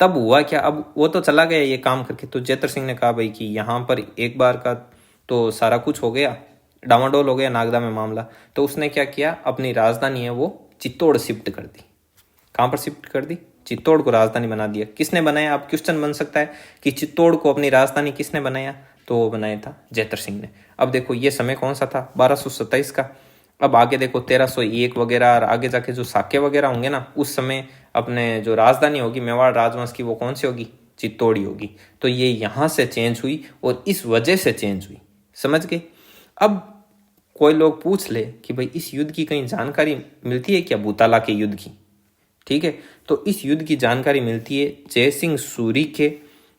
तब हुआ क्या, अब वो तो चला गया ये काम करके, तो जैतर सिंह ने कहा भाई कि यहाँ पर एक बार का तो सारा कुछ हो गया, डामाडोल हो गया नागदा में मामला। तो उसने क्या किया, अपनी राजधानी है वो चित्तौड़ शिफ्ट कर दी। कहाँ पर शिफ्ट कर दी, चित्तौड़ को राजधानी बना दिया। किसने बनाया, अब क्वेश्चन बन सकता है कि चित्तौड़ को अपनी राजधानी किसने बनाया, तो वो बनाया था जैतर सिंह ने। अब देखो ये समय कौन सा था, 1227 का। अब आगे देखो 1301 वगैरह और आगे जाके जो साके वगैरह होंगे ना, उस समय अपने जो राजधानी होगी मेवाड़ राजवंश की वो कौन सी होगी, चित्तौड़ होगी। तो ये यहाँ से चेंज हुई और इस वजह से चेंज हुई, समझ गए। अब कोई लोग पूछ ले कि भाई इस युद्ध की कहीं जानकारी मिलती है क्या, भूताला के युद्ध की, ठीक है। तो इस युद्ध की जानकारी मिलती है जयसिंह सूरी के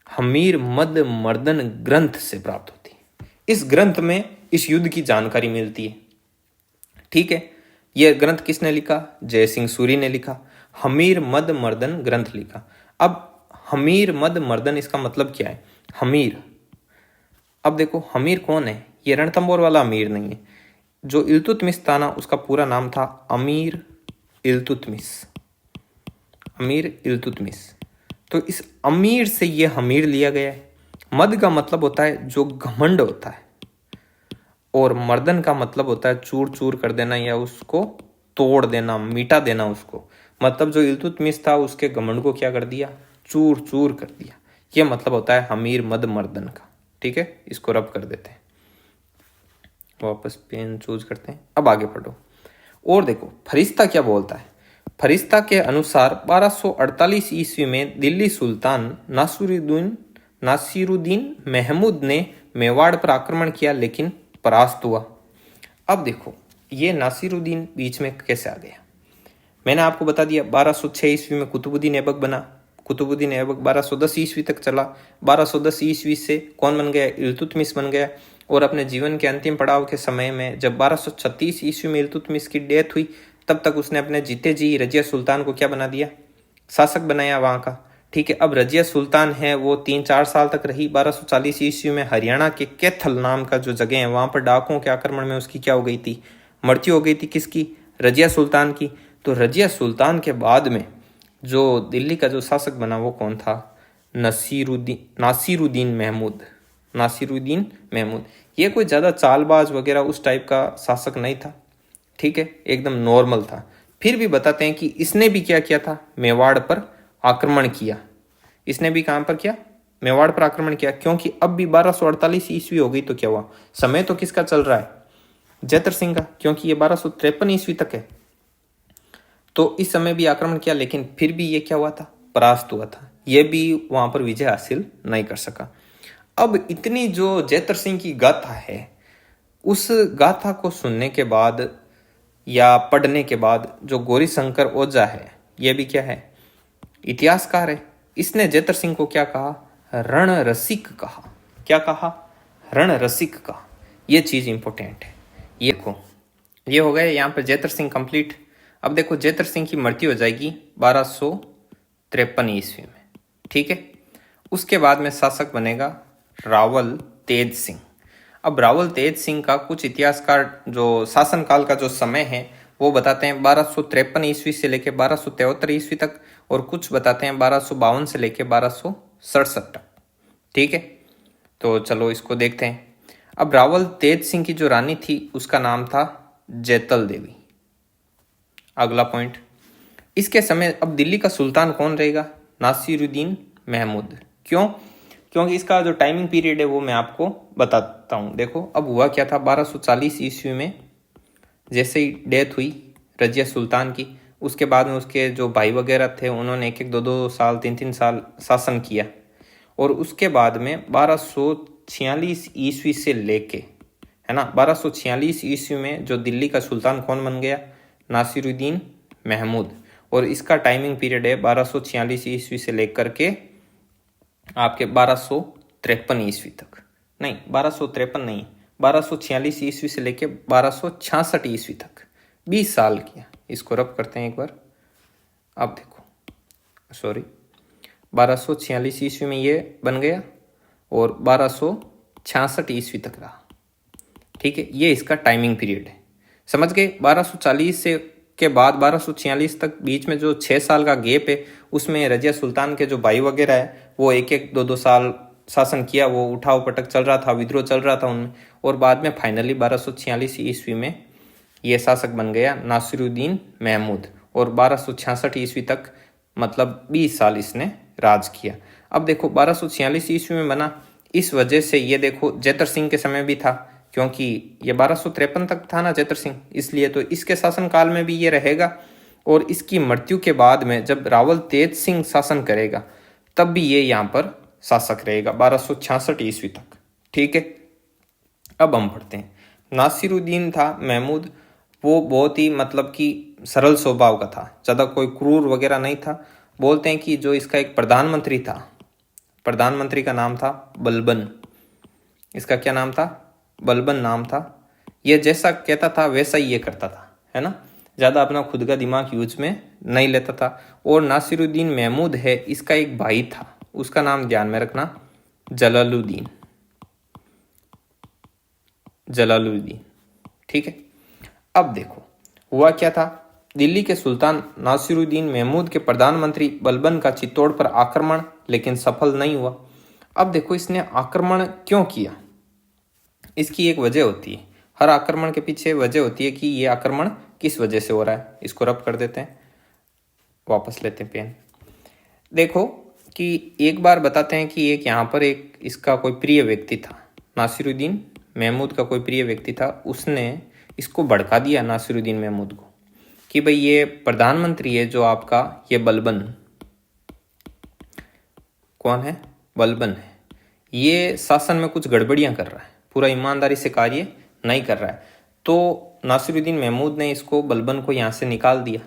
हमीर मद मर्दन ग्रंथ से प्राप्त होती है। इस ग्रंथ में इस युद्ध की जानकारी मिलती है, ठीक है। यह ग्रंथ किसने लिखा, जयसिंह सूरी ने लिखा, हमीर मद मर्दन ग्रंथ लिखा। अब हमीर मद मर्दन इसका मतलब क्या है, हमीर। अब देखो हमीर कौन है, ये रणथंबोर वाला अमीर नहीं है। जो इल्तुतमिश था ना, उसका पूरा नाम था अमीर इल्तुतमिश, अमीर इल्तुतमिश। तो इस अमीर से ये हमीर लिया गया है। मद का मतलब होता है जो घमंड होता है, और मर्दन का मतलब होता है चूर चूर कर देना या उसको तोड़ देना, मिटा देना उसको। मतलब जो इल्तुतमिश था उसके घमंड को क्या कर दिया, चूर चूर कर दिया। यह मतलब होता है हमीर मद मर्दन का, ठीक है। इसको रब कर देते हैं, वापस पेन चूज करते हैं। अब आगे पढ़ो और देखो फरिश्ता क्या बोलता है। फरिश्ता के अनुसार 1248 ईस्वी में दिल्ली सुल्तान नासिरुद्दीन महमूद ने मेवाड़ पर आक्रमण किया लेकिन परास्त हुआ। अब देखो ये नासिरुद्दीन बीच में कैसे आ गया, मैंने आपको बता दिया 1206 ईस्वी में कुतुबुद्दीन ऐबक बना। कुतुबुद्दीन ऐबक 1210 ईस्वी तक चला। 1210 ईस्वी से कौन बन गया, इल्तुतमिश बन गया। और अपने जीवन के अंतिम पड़ाव के समय में जब 1236 ईस्वी में इल्तुतमिश की डेथ हुई, तब तक उसने अपने जीते जी रजिया सुल्तान को क्या बना दिया, शासक बनाया वहाँ का, ठीक है। अब रजिया सुल्तान है वो 3-4 साल तक रही। 1240 ईस्वी में हरियाणा के कैथल नाम का जो जगह है वहाँ पर डाकुओं के आक्रमण में उसकी क्या हो गई थी, मृत्यु हो गई थी। किसकी, रजिया सुल्तान की। तो रजिया सुल्तान के बाद में जो दिल्ली का जो शासक बना वो कौन था, नासिरुद्दीन महमूद। नासिरुद्दीन महमूद ये कोई ज़्यादा चालबाज वगैरह उस टाइप का शासक नहीं था, ठीक है, एकदम नॉर्मल था। फिर भी बताते हैं कि इसने भी क्या किया था, मेवाड़ पर आक्रमण किया। इसने भी कहाँ पर किया, मेवाड़ पर आक्रमण किया। क्योंकि अब भी 1248 ईस्वी हो गई तो क्या हुआ, समय तो किसका चल रहा है, जैतर सिंह का, क्योंकि ये 1253 ईस्वी तक है। तो इस समय भी आक्रमण किया लेकिन फिर भी ये क्या हुआ था, परास्त हुआ था। ये भी वहां पर विजय हासिल नहीं कर सका। अब इतनी जो जैतर सिंह की गाथा है, उस गाथा को सुनने के बाद या पढ़ने के बाद जो गौरी शंकर ओझा है, यह भी क्या है, इतिहासकार है। इसने जैतर सिंह को क्या कहा, रण रसिक कहा। क्या कहा, रण रसिक कहा। यह चीज इंपॉर्टेंट है। ये देखो ये हो गए यहाँ पर जैतर सिंह कंप्लीट। अब देखो जैतर सिंह की मृत्यु हो जाएगी 1253 ईस्वी में, ठीक है। उसके बाद में शासक बनेगा रावल तेज सिंह। अब रावल तेज सिंह का कुछ इतिहासकार जो शासनकाल का जो समय है वो बताते हैं 1253 ईस्वी से लेकर 1273 ईस्वी तक, और कुछ बताते हैं 1252 से लेकर 1267 तक, ठीक है। तो चलो इसको देखते हैं। अब रावल तेज सिंह की जो रानी थी उसका नाम था जैतल देवी। अगला पॉइंट, इसके समय अब दिल्ली का सुल्तान कौन रहेगा, नासिरुद्दीन महमूद। क्यों, क्योंकि इसका जो टाइमिंग पीरियड है वो मैं आपको बताता हूँ। देखो अब हुआ क्या था, 1240 ईस्वी में जैसे ही डेथ हुई रजिया सुल्तान की, उसके बाद में उसके जो भाई वगैरह थे उन्होंने 1-1, 2-2 साल, 3-3 साल शासन किया। और उसके बाद में 1246 ईस्वी से लेके, है ना, 1246 ईस्वी में जो दिल्ली का सुल्तान कौन बन गया, नासिरुद्दीन महमूद। और इसका टाइमिंग पीरियड है 1246 ईस्वी से लेकर के आपके 1253 ईस्वी तक। नहीं 1253 नहीं, 1246 ईस्वी से लेके 1266 ईस्वी तक, 20 साल किया। इसको रब करते हैं एक बार। अब देखो सॉरी 1246 ईस्वी में ये बन गया और 1266 ईस्वी तक रहा, ठीक है। ये इसका टाइमिंग पीरियड है, समझ गए। 1240 से के बाद 1246 तक बीच में जो 6 साल का गैप है उसमें रजिया सुल्तान के जो भाई वगैरह है वो एक एक दो दो साल शासन किया, वो उठाव पटक चल रहा था, विद्रोह चल रहा था उनमें, और बाद में फाइनली 1246 ईस्वी में ये शासक बन गया नासिरुद्दीन महमूद, और 1266 ईस्वी तक मतलब 20 साल इसने राज किया। अब देखो 1246 ईस्वी में बना, इस वजह से ये देखो जैतर सिंह के समय भी था, क्योंकि ये 1253 तक था ना जैतर सिंह, इसलिए तो इसके शासनकाल में भी ये रहेगा। और इसकी मृत्यु के बाद में जब रावल तेज सिंह शासन करेगा तब भी ये यहाँ पर शासक रहेगा 1266 ईस्वी तक। ठीक है, अब हम पढ़ते हैं। नासिरुद्दीन था महमूद, वो बहुत ही मतलब कि सरल स्वभाव का था, ज़्यादा कोई क्रूर वगैरह नहीं था। बोलते हैं कि जो इसका एक प्रधानमंत्री था, प्रधानमंत्री का नाम था बलबन, इसका क्या नाम था, बलबन नाम था। ये जैसा कहता था वैसा ही ये करता था, है ना, ज़्यादा अपना खुद का दिमाग यूज में नहीं लेता था। और नासिरुद्दीन महमूद है, इसका एक भाई था, उसका नाम ध्यान में रखना, जलालुद्दीन, जलालुद्दीन। ठीक है, अब देखो हुआ क्या था। दिल्ली के सुल्तान नासिरुद्दीन महमूद के प्रधानमंत्री बलबन का चित्तौड़ पर आक्रमण लेकिन सफल नहीं हुआ। अब देखो इसने आक्रमण क्यों किया, इसकी एक वजह होती है, हर आक्रमण के पीछे वजह होती है कि ये आक्रमण किस वजह से हो रहा है। इसको रब कर देते हैं, वापस लेते हैं पेन। देखो कि एक बार बताते हैं कि एक यहाँ पर एक इसका कोई प्रिय व्यक्ति था, नासिरुद्दीन महमूद का कोई प्रिय व्यक्ति था, उसने इसको भड़का दिया नासिरुद्दीन महमूद को कि भाई ये प्रधानमंत्री है जो आपका, ये बलबन, कौन है, बलबन है, ये शासन में कुछ गड़बड़ियां कर रहा है, पूरा ईमानदारी से कार्य नहीं कर रहा है। तो नासिरुद्दीन महमूद ने इसको, बलबन को यहाँ से निकाल दिया।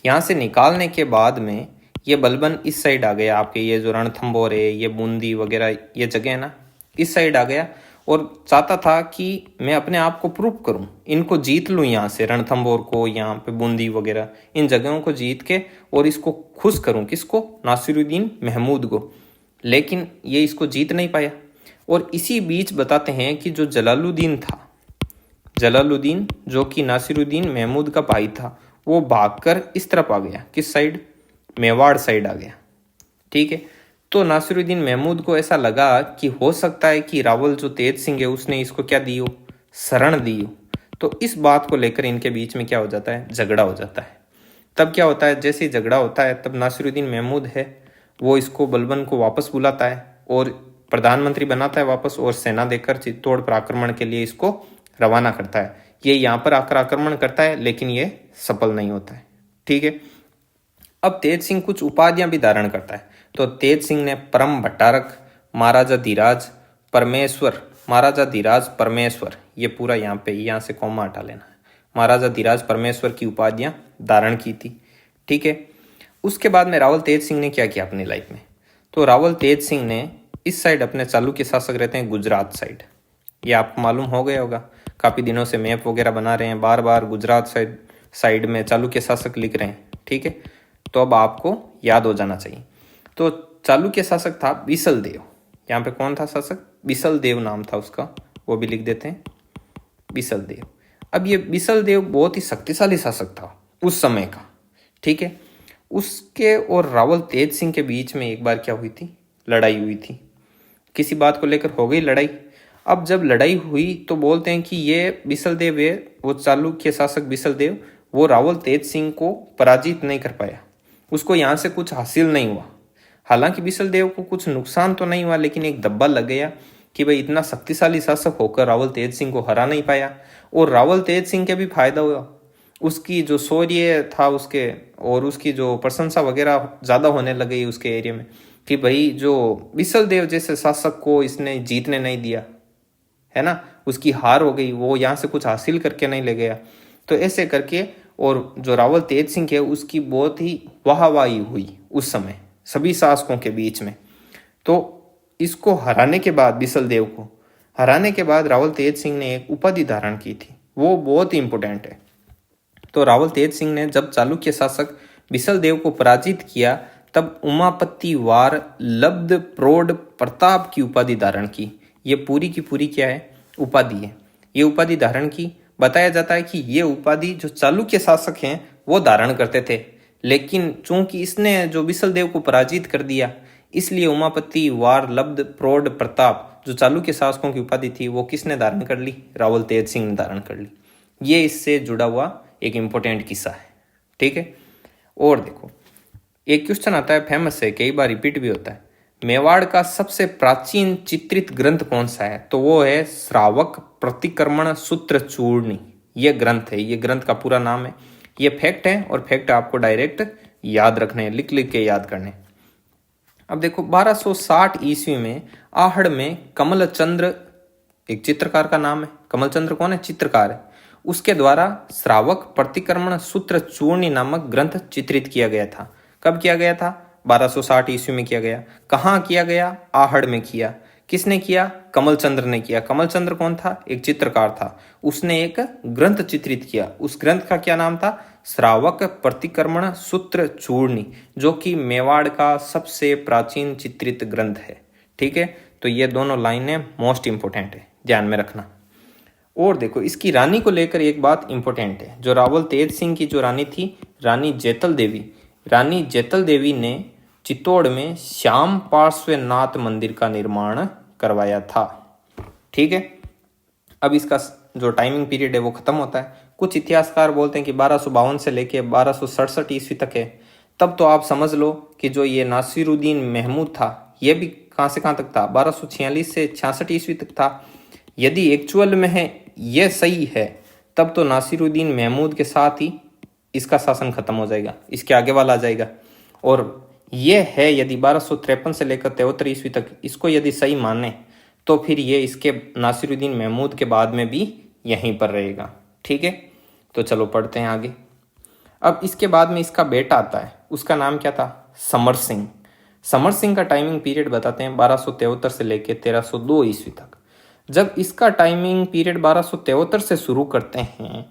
यहाँ से निकालने के बाद में ये बलबन इस साइड आ गया, आपके ये जो रणथंभौर है, ये बूंदी वगैरह ये जगह है ना, इस साइड आ गया और चाहता था कि मैं अपने आप को प्रूव करूं, इनको जीत लूं, यहाँ से रणथंभौर को, यहाँ पे बूंदी वगैरह इन जगहों को जीत के और इसको खुश करूं, किसको, नासिरुद्दीन महमूद को। लेकिन ये इसको जीत नहीं पाया। और इसी बीच बताते हैं कि जो जलालुद्दीन था, जलालुद्दीन जो कि नासिरुद्दीन महमूद का भाई था, वो भागकर इस तरफ आ गया, किस साइड, मेवाड़ साइड आ गया। ठीक है, तो नासिरुद्दीन महमूद को ऐसा लगा कि हो सकता है कि रावल जो तेज सिंह है उसने इसको क्या दी हो, शरण दी हो। तो इस बात को लेकर इनके बीच में क्या हो जाता है, झगड़ा हो जाता है। तब क्या होता है, जैसे ही झगड़ा होता है तब नासिरुद्दीन महमूद है वो इसको, बलबन को वापस बुलाता है और प्रधानमंत्री बनाता है वापस, और सेना देकर चित्तौड़ पर आक्रमण के लिए इसको रवाना करता है। ये यहाँ पर आकर आक्रमण करता है लेकिन ये सफल नहीं होता है। ठीक है, अब तेज सिंह कुछ उपाधियां भी धारण करता है। तो तेज सिंह ने परम भट्टारक, महाराजा धीराज, परमेश्वर, महाराजा धीराज परमेश्वर, ये पूरा यहाँ से कॉमा हटा लेना है, महाराजा धीराज परमेश्वर की उपाधियां धारण की थी। ठीक है, उसके बाद में रावल तेज सिंह ने क्या किया अपनी लाइफ में, तो रावल तेज सिंह ने इस साइड, अपने चालुक्य शासक रहते हैं गुजरात साइड, ये आपको मालूम हो गया होगा, काफ़ी दिनों से मैप वगैरह बना रहे हैं, बार बार गुजरात साइड में चालुक्य शासक लिख रहे हैं। ठीक है, तो अब आपको याद हो जाना चाहिए। तो चालुक्य शासक था बिसल देव, यहाँ पे कौन था शासक, बिसल देव नाम था उसका, वो भी लिख देते हैं, बिसल देव। अब ये बिसल देव बहुत ही शक्तिशाली शासक था उस समय का। ठीक है, उसके और रावल तेज सिंह के बीच में एक बार क्या हुई थी, लड़ाई हुई थी, किसी बात को लेकर हो गई लड़ाई। अब जब लड़ाई हुई तो बोलते हैं कि ये बिसल देव है, वो चालुक्य शासक बिसल देव, वो रावल तेज सिंह को पराजित नहीं कर पाया, उसको यहाँ से कुछ हासिल नहीं हुआ। हालांकि बिसल देव को कुछ नुकसान तो नहीं हुआ, लेकिन एक दब्बा लग गया कि भाई इतना शक्तिशाली शासक होकर रावल तेज सिंह को हरा नहीं पाया। और रावल तेज सिंह के भी फायदा हुआ, उसकी जो शौर्य था उसके, और उसकी जो प्रशंसा वगैरह ज़्यादा होने लगी उसके एरिया में, कि भाई जो बिसल देव जैसे शासक को इसने जीतने नहीं दिया, है ना, उसकी हार हो गई, वो यहाँ से कुछ हासिल करके नहीं ले गया। तो ऐसे करके, और जो रावल तेज सिंह है उसकी बहुत ही वाहवाही हुई उस समय सभी शासकों के बीच में। तो इसको हराने के बाद, बिसल देव को हराने के बाद रावल तेज सिंह ने एक उपाधि धारण की थी, वो बहुत ही इंपॉर्टेंट है। तो रावल तेज सिंह ने जब चालुक्य शासक बिसल देव को पराजित किया तब उमापति वार लब्ध प्रौढ़ प्रताप की उपाधि धारण की। ये पूरी की पूरी क्या है, उपाधि है। ये उपाधि धारण की बताया जाता है कि ये उपाधि जो चालुक्य शासक हैं वो धारण करते थे, लेकिन चूंकि इसने जो बिसलदेव को पराजित कर दिया, इसलिए उमापति वार लब्ध प्रौढ़ प्रताप जो चालुक्य शासकों की उपाधि थी वो किसने धारण कर ली? रावल तेज सिंह ने धारण कर ली। ये इससे जुड़ा हुआ एक इंपॉर्टेंट किस्सा है, ठीक है। और देखो एक क्वेश्चन आता है, फेमस है, कई बार रिपीट भी होता है, मेवाड़ का सबसे प्राचीन चित्रित ग्रंथ कौन सा है? तो वो है श्रावक प्रतिक्रमण सूत्र चूर्णी। ये ग्रंथ है, ये ग्रंथ का पूरा नाम है। ये फैक्ट है और फैक्ट आपको डायरेक्ट याद रखने हैं, लिख लिख के याद करने। अब देखो 1260 ईस्वी में आहड़ में कमलचंद्र, एक चित्रकार का नाम है, कमलचंद्र कौन है? चित्रकार है। उसके द्वारा श्रावक प्रतिक्रमण सूत्र चूर्णी नामक ग्रंथ चित्रित किया गया था। कब किया गया था? 1260 ईस्वी में किया गया। कहाँ किया गया? आहड़ में किया। किसने किया? कमलचंद्र ने किया। कमलचंद्र कौन था? एक चित्रकार था। उसने एक ग्रंथ चित्रित किया। उस ग्रंथ का क्या नाम था? श्रावक प्रतिक्रमण सूत्र चूर्णी, जो कि मेवाड़ का सबसे प्राचीन चित्रित ग्रंथ है, ठीक है। तो ये दोनों लाइनें मोस्ट इंपोर्टेंट है, ध्यान में रखना। और देखो इसकी रानी को लेकर एक बात इंपॉर्टेंट है, जो रावल तेज सिंह की जो रानी थी, रानी जैतल देवी, रानी जैतल देवी ने चित्तौड़ में श्याम पार्श्वनाथ मंदिर का निर्माण करवाया था, ठीक है। अब इसका जो टाइमिंग पीरियड है वो खत्म होता है। कुछ इतिहासकार बोलते हैं कि 1252 से लेके 1267 ईस्वी तक है। तब तो आप समझ लो कि जो ये नासिरुद्दीन महमूद था, ये भी कहाँ से कहाँ तक था? 1246 से 66 ईस्वी तक था। यदि एक्चुअल में है ये सही है, तब तो नासिरुद्दीन महमूद के साथ ही इसका शासन खत्म हो जाएगा, इसके आगे वाला आ जाएगा। और ये है यदि 1253 से लेकर 73 ईस्वी तक, इसको यदि सही माने तो फिर ये इसके नासिरुद्दीन महमूद के बाद में भी यहीं पर रहेगा, ठीक है। तो चलो पढ़ते हैं आगे। अब इसके बाद में इसका बेटा आता है, उसका नाम क्या था? समर सिंह। समर सिंह का टाइमिंग पीरियड बताते हैं 1273 से लेकर 1302 ईस्वी तक। जब इसका टाइमिंग पीरियड 1273 से शुरू करते हैं,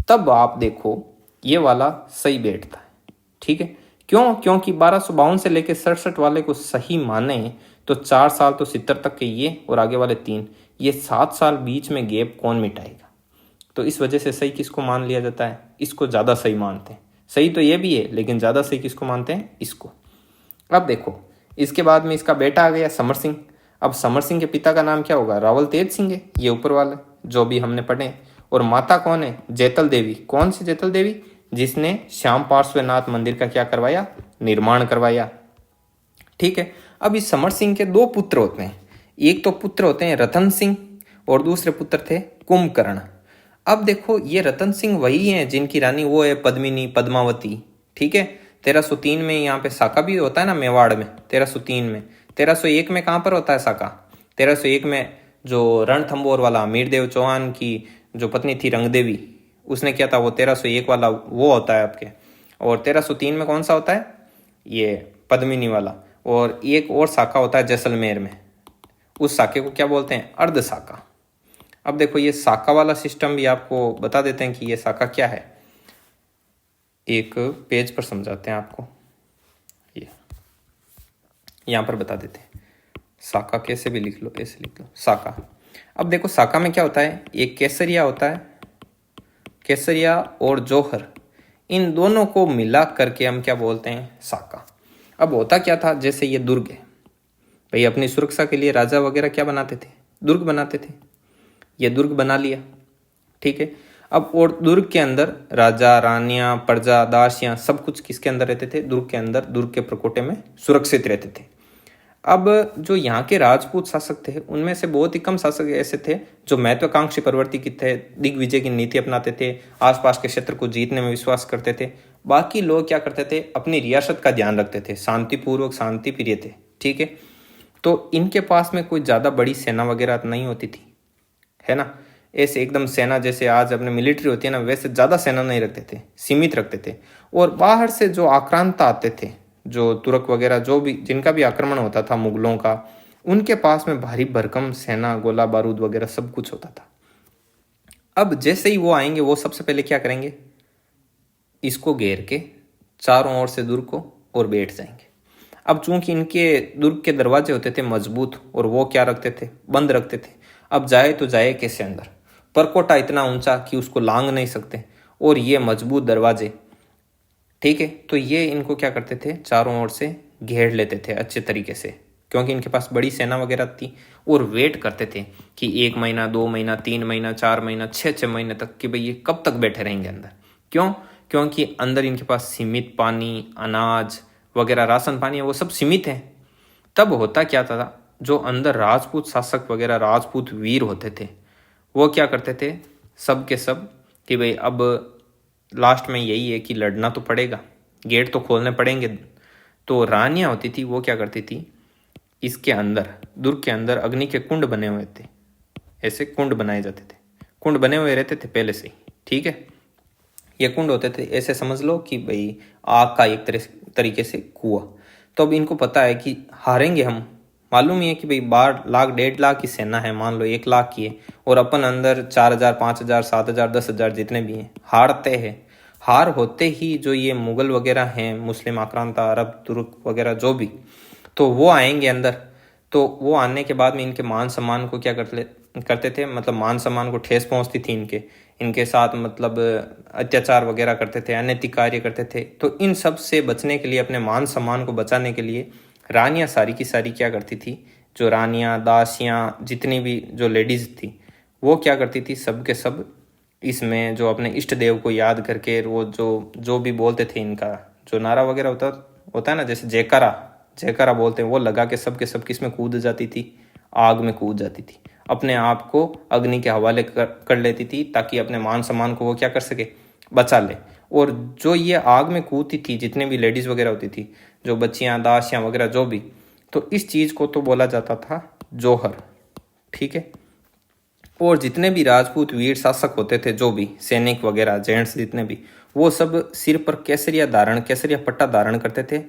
तब आप देखो ये वाला सही बैठता है, ठीक है। क्यों? क्योंकि 1252 से लेकर 67 वाले को सही माने तो 4 साल तो 70 तक के ये और आगे वाले 3, ये 7 साल बीच में गैप कौन मिटाएगा? तो इस वजह से सही किसको मान लिया जाता है? इसको ज़्यादा सही मानते हैं। सही तो ये भी है, लेकिन ज़्यादा सही किसको मानते हैं? इसको। अब देखो इसके बाद में इसका बेटा आ गया समर सिंह। अब समर सिंह के पिता का नाम क्या होगा? रावल तेज सिंह है, ये ऊपर वाले जो भी हमने पढ़े। और माता कौन है? जैतल देवी। कौन सी जैतल देवी? जिसने श्याम पार्श्वनाथ मंदिर का क्या करवाया? निर्माण करवाया, ठीक है। अब इस समर सिंह के 2 पुत्र होते हैं। एक तो पुत्र होते हैं रतन सिंह और दूसरे पुत्र थे कुंभकर्ण। अब देखो ये रतन सिंह वही हैं जिनकी रानी वो है पद्मिनी, पद्मावती, ठीक है। 1303 में यहाँ पे साका भी होता है ना मेवाड़ में, 1303 में। 1301 में कहाँ पर होता है साका? 1301 में जो रणथंबोर वाला अमीरदेव चौहान की जो पत्नी थी रंगदेवी, उसने किया था वो 1301 वाला वो होता है आपके। और 1303 में कौन सा होता है? ये पद्मिनी वाला। और एक और साका होता है जैसलमेर में, उस साके को क्या बोलते हैं? अर्ध साका। अब देखो ये साका वाला सिस्टम भी आपको बता देते हैं कि ये साका क्या है। एक पेज पर समझाते हैं आपको, ये यहाँ पर बता देते हैं। साका कैसे भी लिख लो, ऐसे लिख लो साका। अब देखो साका में क्या होता है? एक केसरिया होता है, केसरिया और जौहर, इन दोनों को मिला करके हम क्या बोलते हैं? साका। अब होता क्या था, जैसे ये दुर्ग है भाई, अपनी सुरक्षा के लिए राजा वगैरह क्या बनाते थे? दुर्ग बनाते थे। ये दुर्ग बना लिया, ठीक है। अब और दुर्ग के अंदर राजा, रानियां, प्रजा, दासियां सब कुछ किसके अंदर रहते थे? दुर्ग के अंदर, दुर्ग के प्रकोटे में सुरक्षित रहते थे। अब जो यहाँ के राजपूत शासक थे उनमें से बहुत ही कम शासक ऐसे थे जो महत्वाकांक्षी प्रवृत्ति की थे, दिग्विजय की नीति अपनाते थे, आसपास के क्षेत्र को जीतने में विश्वास करते थे। बाकी लोग क्या करते थे? अपनी रियासत का ध्यान रखते थे, शांतिपूर्वक, शांति प्रिय थे, ठीक है। तो इनके पास में कोई ज़्यादा बड़ी सेना वगैरह नहीं होती थी, है ना। ऐसे एकदम सेना जैसे आज अपने मिलिट्री होती है ना, वैसे ज़्यादा सेना नहीं रखते थे, सीमित रखते थे। और बाहर से जो आक्रांता आते थे, जो तुर्क वगैरह, जो भी जिनका भी आक्रमण होता था मुगलों का, उनके पास में भारी भरकम सेना, गोला बारूद वगैरह सब कुछ होता था। अब जैसे ही वो आएंगे, वो सबसे पहले क्या करेंगे? इसको घेर के चारों ओर से दुर्ग को और बैठ जाएंगे। अब चूंकि इनके दुर्ग के दरवाजे होते थे मजबूत, और वो क्या रखते थे? बंद रखते थे। अब जाए तो जाए कैसे अंदर? परकोटा इतना ऊंचा कि उसको लांग नहीं सकते, और ये मजबूत दरवाजे। ठीक है, तो ये इनको क्या करते थे, चारों ओर से घेर लेते थे अच्छे तरीके से, क्योंकि इनके पास बड़ी सेना वगैरह थी। और वेट करते थे कि 1 महीना, 2 महीना, 3 महीना, 4 महीना, 6 महीने तक कि भाई ये कब तक बैठे रहेंगे अंदर। क्यों? क्योंकि अंदर इनके पास सीमित पानी, अनाज वगैरह, राशन पानी है, वो सब सीमित है। तब होता क्या था, जो अंदर राजपूत शासक वगैरह, राजपूत वीर होते थे, वो क्या करते थे, सब के सब कि भाई अब लास्ट में यही है कि लड़ना तो पड़ेगा, गेट तो खोलने पड़ेंगे। तो रानियां होती थी, वो क्या करती थी, इसके अंदर, दुर्ग के अंदर अग्नि के कुंड बने हुए थे, ऐसे कुंड बनाए जाते थे, कुंड बने हुए रहते थे पहले से ही। ठीक है, ये कुंड होते थे, ऐसे समझ लो कि भाई आग का एक तरीके से कुआं। तो अब इनको पता है कि हारेंगे हम, मालूम ही है कि भाई 12 लाख 1.5 लाख की सेना है, मान लो 1 लाख की है, और अपन अंदर 4,000, 5,000, 7,000, 10,000 जितने भी हैं, हारते हैं। हार होते ही जो ये मुगल वगैरह हैं, मुस्लिम आक्रांता, अरब, तुर्क वगैरह जो भी, तो वो आएंगे अंदर। तो वो आने के बाद में इनके मान सम्मान को क्या करते थे, मतलब मान सम्मान को ठेस पहुंचती थी इनके साथ, मतलब अत्याचार वगैरह करते थे, अनैतिक कार्य करते थे। तो इन सब से बचने के लिए, अपने मान सम्मान को बचाने के लिए, रानियां सारी की सारी क्या करती थी, जो रानियां, दासियां, जितनी भी जो लेडीज थी, वो क्या करती थी, सब के सब इसमें जो अपने इष्ट देव को याद करके, वो जो भी बोलते थे, इनका जो नारा वगैरह होता है ना, जैसे जयकारा जयकारा बोलते हैं, वो लगा के सब किसमें कूद जाती थी, आग में कूद जाती थी, अपने आप को अग्नि के हवाले कर लेती थी, ताकि अपने मान सम्मान को वो क्या कर सके, बचा ले। और जो ये आग में कूदती थी, जितने भी लेडीज वगैरह होती थी, जो बच्चियां, दासियां वगैरह जो भी, तो इस चीज को तो बोला जाता था जोहर। ठीक है, और जितने भी राजपूत वीर शासक होते थे, जो भी सैनिक वगैरह, जेंट्स जितने भी, वो सब सिर पर केसरिया पट्टा धारण करते थे।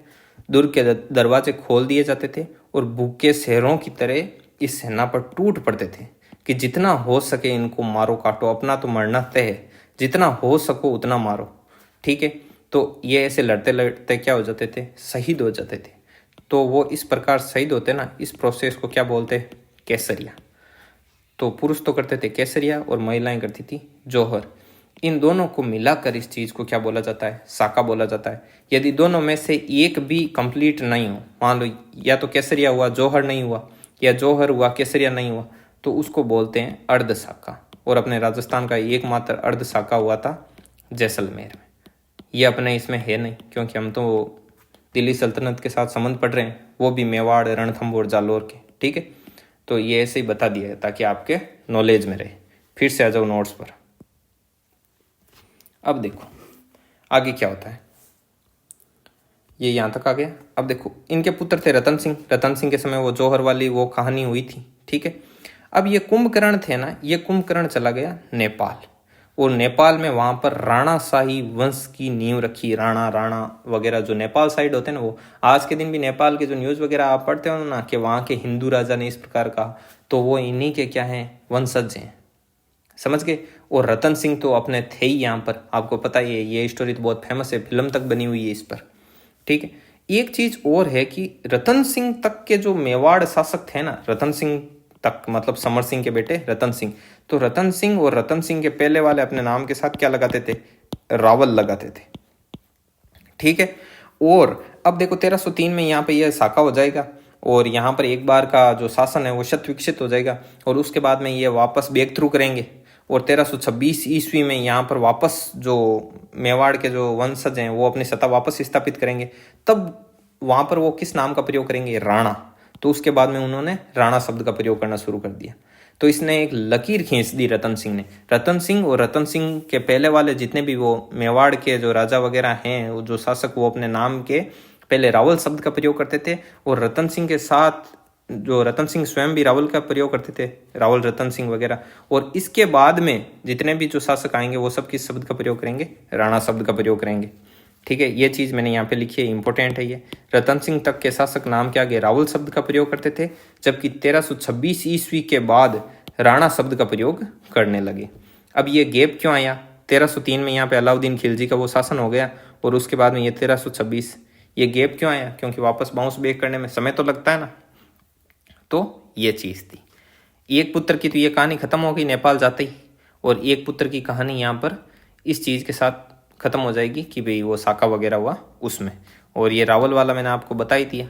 दुर्ग के दरवाजे खोल दिए जाते थे, और भूखे शेरों की तरह इस सेना पर टूट पड़ते थे कि जितना हो सके इनको मारो काटो, अपना तो मरना तय है, जितना हो सको उतना मारो। ठीक है, तो ये ऐसे लड़ते लड़ते क्या हो जाते थे, शहीद हो जाते थे। तो वो इस प्रकार शहीद होते ना, इस प्रोसेस को क्या बोलते हैं, केसरिया। तो पुरुष तो करते थे केसरिया, और महिलाएं करती थी जोहर। इन दोनों को मिलाकर इस चीज को क्या बोला जाता है, साका बोला जाता है। यदि दोनों में से एक भी कंप्लीट नहीं हो, मान लो या तो केसरिया हुआ जोहर नहीं हुआ, या जोहर हुआ केसरिया नहीं हुआ, तो उसको बोलते हैं अर्ध साका। और अपने राजस्थान का एकमात्र अर्ध साका हुआ था जैसलमेर में। ये अपने इसमें है नहीं, क्योंकि हम तो दिल्ली सल्तनत के साथ संबंध पढ़ रहे हैं, वो भी मेवाड़, रणथंभौर, जालोर के। ठीक है, तो ये ऐसे ही बता दिया है ताकि आपके नॉलेज में रहे। फिर से आ जाओ नोट्स पर। अब देखो आगे क्या होता है, ये यहाँ तक आ गया। अब देखो, इनके पुत्र थे रतन सिंह के समय वो जोहर वाली वो कहानी हुई थी। ठीक है, अब ये कुंभकर्ण थे ना, ये कुंभकर्ण चला गया नेपाल, और नेपाल में वहां पर राणा शाही वंश की नींव रखी। राणा वगैरह जो नेपाल साइड होते हैं ना, वो आज के दिन भी नेपाल के जो न्यूज वगैरह आप पढ़ते हो ना, कि वहां के हिंदू राजा ने इस प्रकार कहा, तो वो इन्हीं के क्या हैं, वंशज हैं। समझ गए। और रतन सिंह तो अपने थे ही यहाँ पर, आपको पता ही है, ये स्टोरी तो बहुत फेमस है, फिल्म तक बनी हुई है इस पर। ठीक है, एक चीज और है कि रतन सिंह तक के जो मेवाड़ शासक थे ना, रतन सिंह तक मतलब समर सिंह के बेटे रतन सिंह, तो रतन सिंह और रतन सिंह के पहले वाले अपने नाम के साथ क्या लगाते थे, रावल लगाते थे। ठीक है, और अब देखो 1303 में यहाँ पे यह साका हो जाएगा, और यहाँ पर एक बार का जो शासन है वो शत विकसित हो जाएगा, और उसके बाद में ये वापस बैक थ्रू करेंगे, और 1326 ईस्वी में यहाँ पर वापस जो मेवाड़ के जो वंशज हैं वो अपनी सत्ता वापस स्थापित करेंगे। तब वहाँ पर वो किस नाम का प्रयोग करेंगे, राणा। तो उसके बाद में उन्होंने राणा शब्द का प्रयोग करना शुरू कर दिया। तो इसने एक लकीर खींच दी रतन सिंह ने। रतन सिंह और रतन सिंह के पहले वाले जितने भी वो मेवाड़ के जो राजा वगैरह हैं, वो जो शासक, वो अपने नाम के पहले रावल शब्द का प्रयोग करते थे, और रतन सिंह के साथ जो रतन सिंह स्वयं भी रावल का प्रयोग करते थे, रावल रतन सिंह वगैरह। और इसके बाद में जितने भी जो शासक आएंगे वो सब किस शब्द का प्रयोग करेंगे, राणा शब्द का प्रयोग करेंगे। ठीक है, ये चीज मैंने यहाँ पे लिखी है, इंपॉर्टेंट है ये। रतन सिंह तक के शासक नाम के आगे रावल शब्द का प्रयोग करते थे, जबकि 1326 ईस्वी के बाद राणा शब्द का प्रयोग करने लगे। अब ये गैप क्यों आया, 1303 में यहाँ पे अलाउद्दीन खिलजी का वो शासन हो गया, और उसके बाद में ये 1326, ये गैप क्यों आया, क्योंकि वापस बाउंस बैक करने में समय तो लगता है ना। तो ये चीज थी। एक पुत्र की तो ये कहानी खत्म हो गई नेपाल जाते ही, और एक पुत्र की कहानी यहाँ पर इस चीज़ के साथ ख़त्म हो जाएगी कि भाई वो साका वगैरह हुआ उसमें, और ये रावल वाला मैंने आपको बता ही दिया।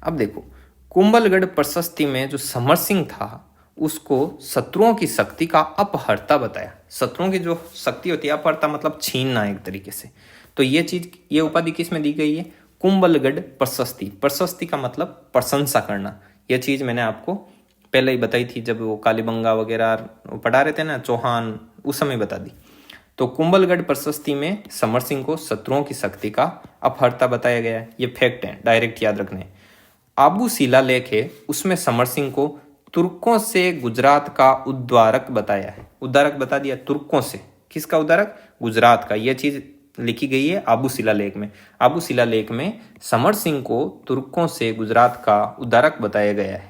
अब देखो कुंभलगढ़ प्रशस्ति में जो समर सिंह था उसको शत्रुओं की शक्ति का अपहर्ता बताया। शत्रुओं की जो शक्ति होती है, अपहर्ता मतलब छीनना एक तरीके से। तो ये चीज, ये उपाधि किस में दी गई है? कुंभलगढ़ प्रशस्ति। प्रशस्ति का मतलब प्रशंसा करना। यह चीज मैंने आपको पहले ही बताई थी जब वो कालीबंगा वगैरह पढ़ा रहे थे ना, चौहान, उस समय बता दी। तो कुंभलगढ़ प्रशस्ति में समर सिंह को शत्रुओं की शक्ति का अपहर्ता बताया गया है। ये फैक्ट है, डायरेक्ट याद रखने। आबू शिलालेख है, उसमें समर सिंह को तुर्कों से गुजरात का उद्धारक बताया है। उद्धारक बता दिया, तुर्कों से। किसका उद्धारक? गुजरात का। यह चीज लिखी गई है आबू शिलालेख में। आबू शिलालेख में समर सिंह को तुर्कों से गुजरात का उद्धारक बताया गया है।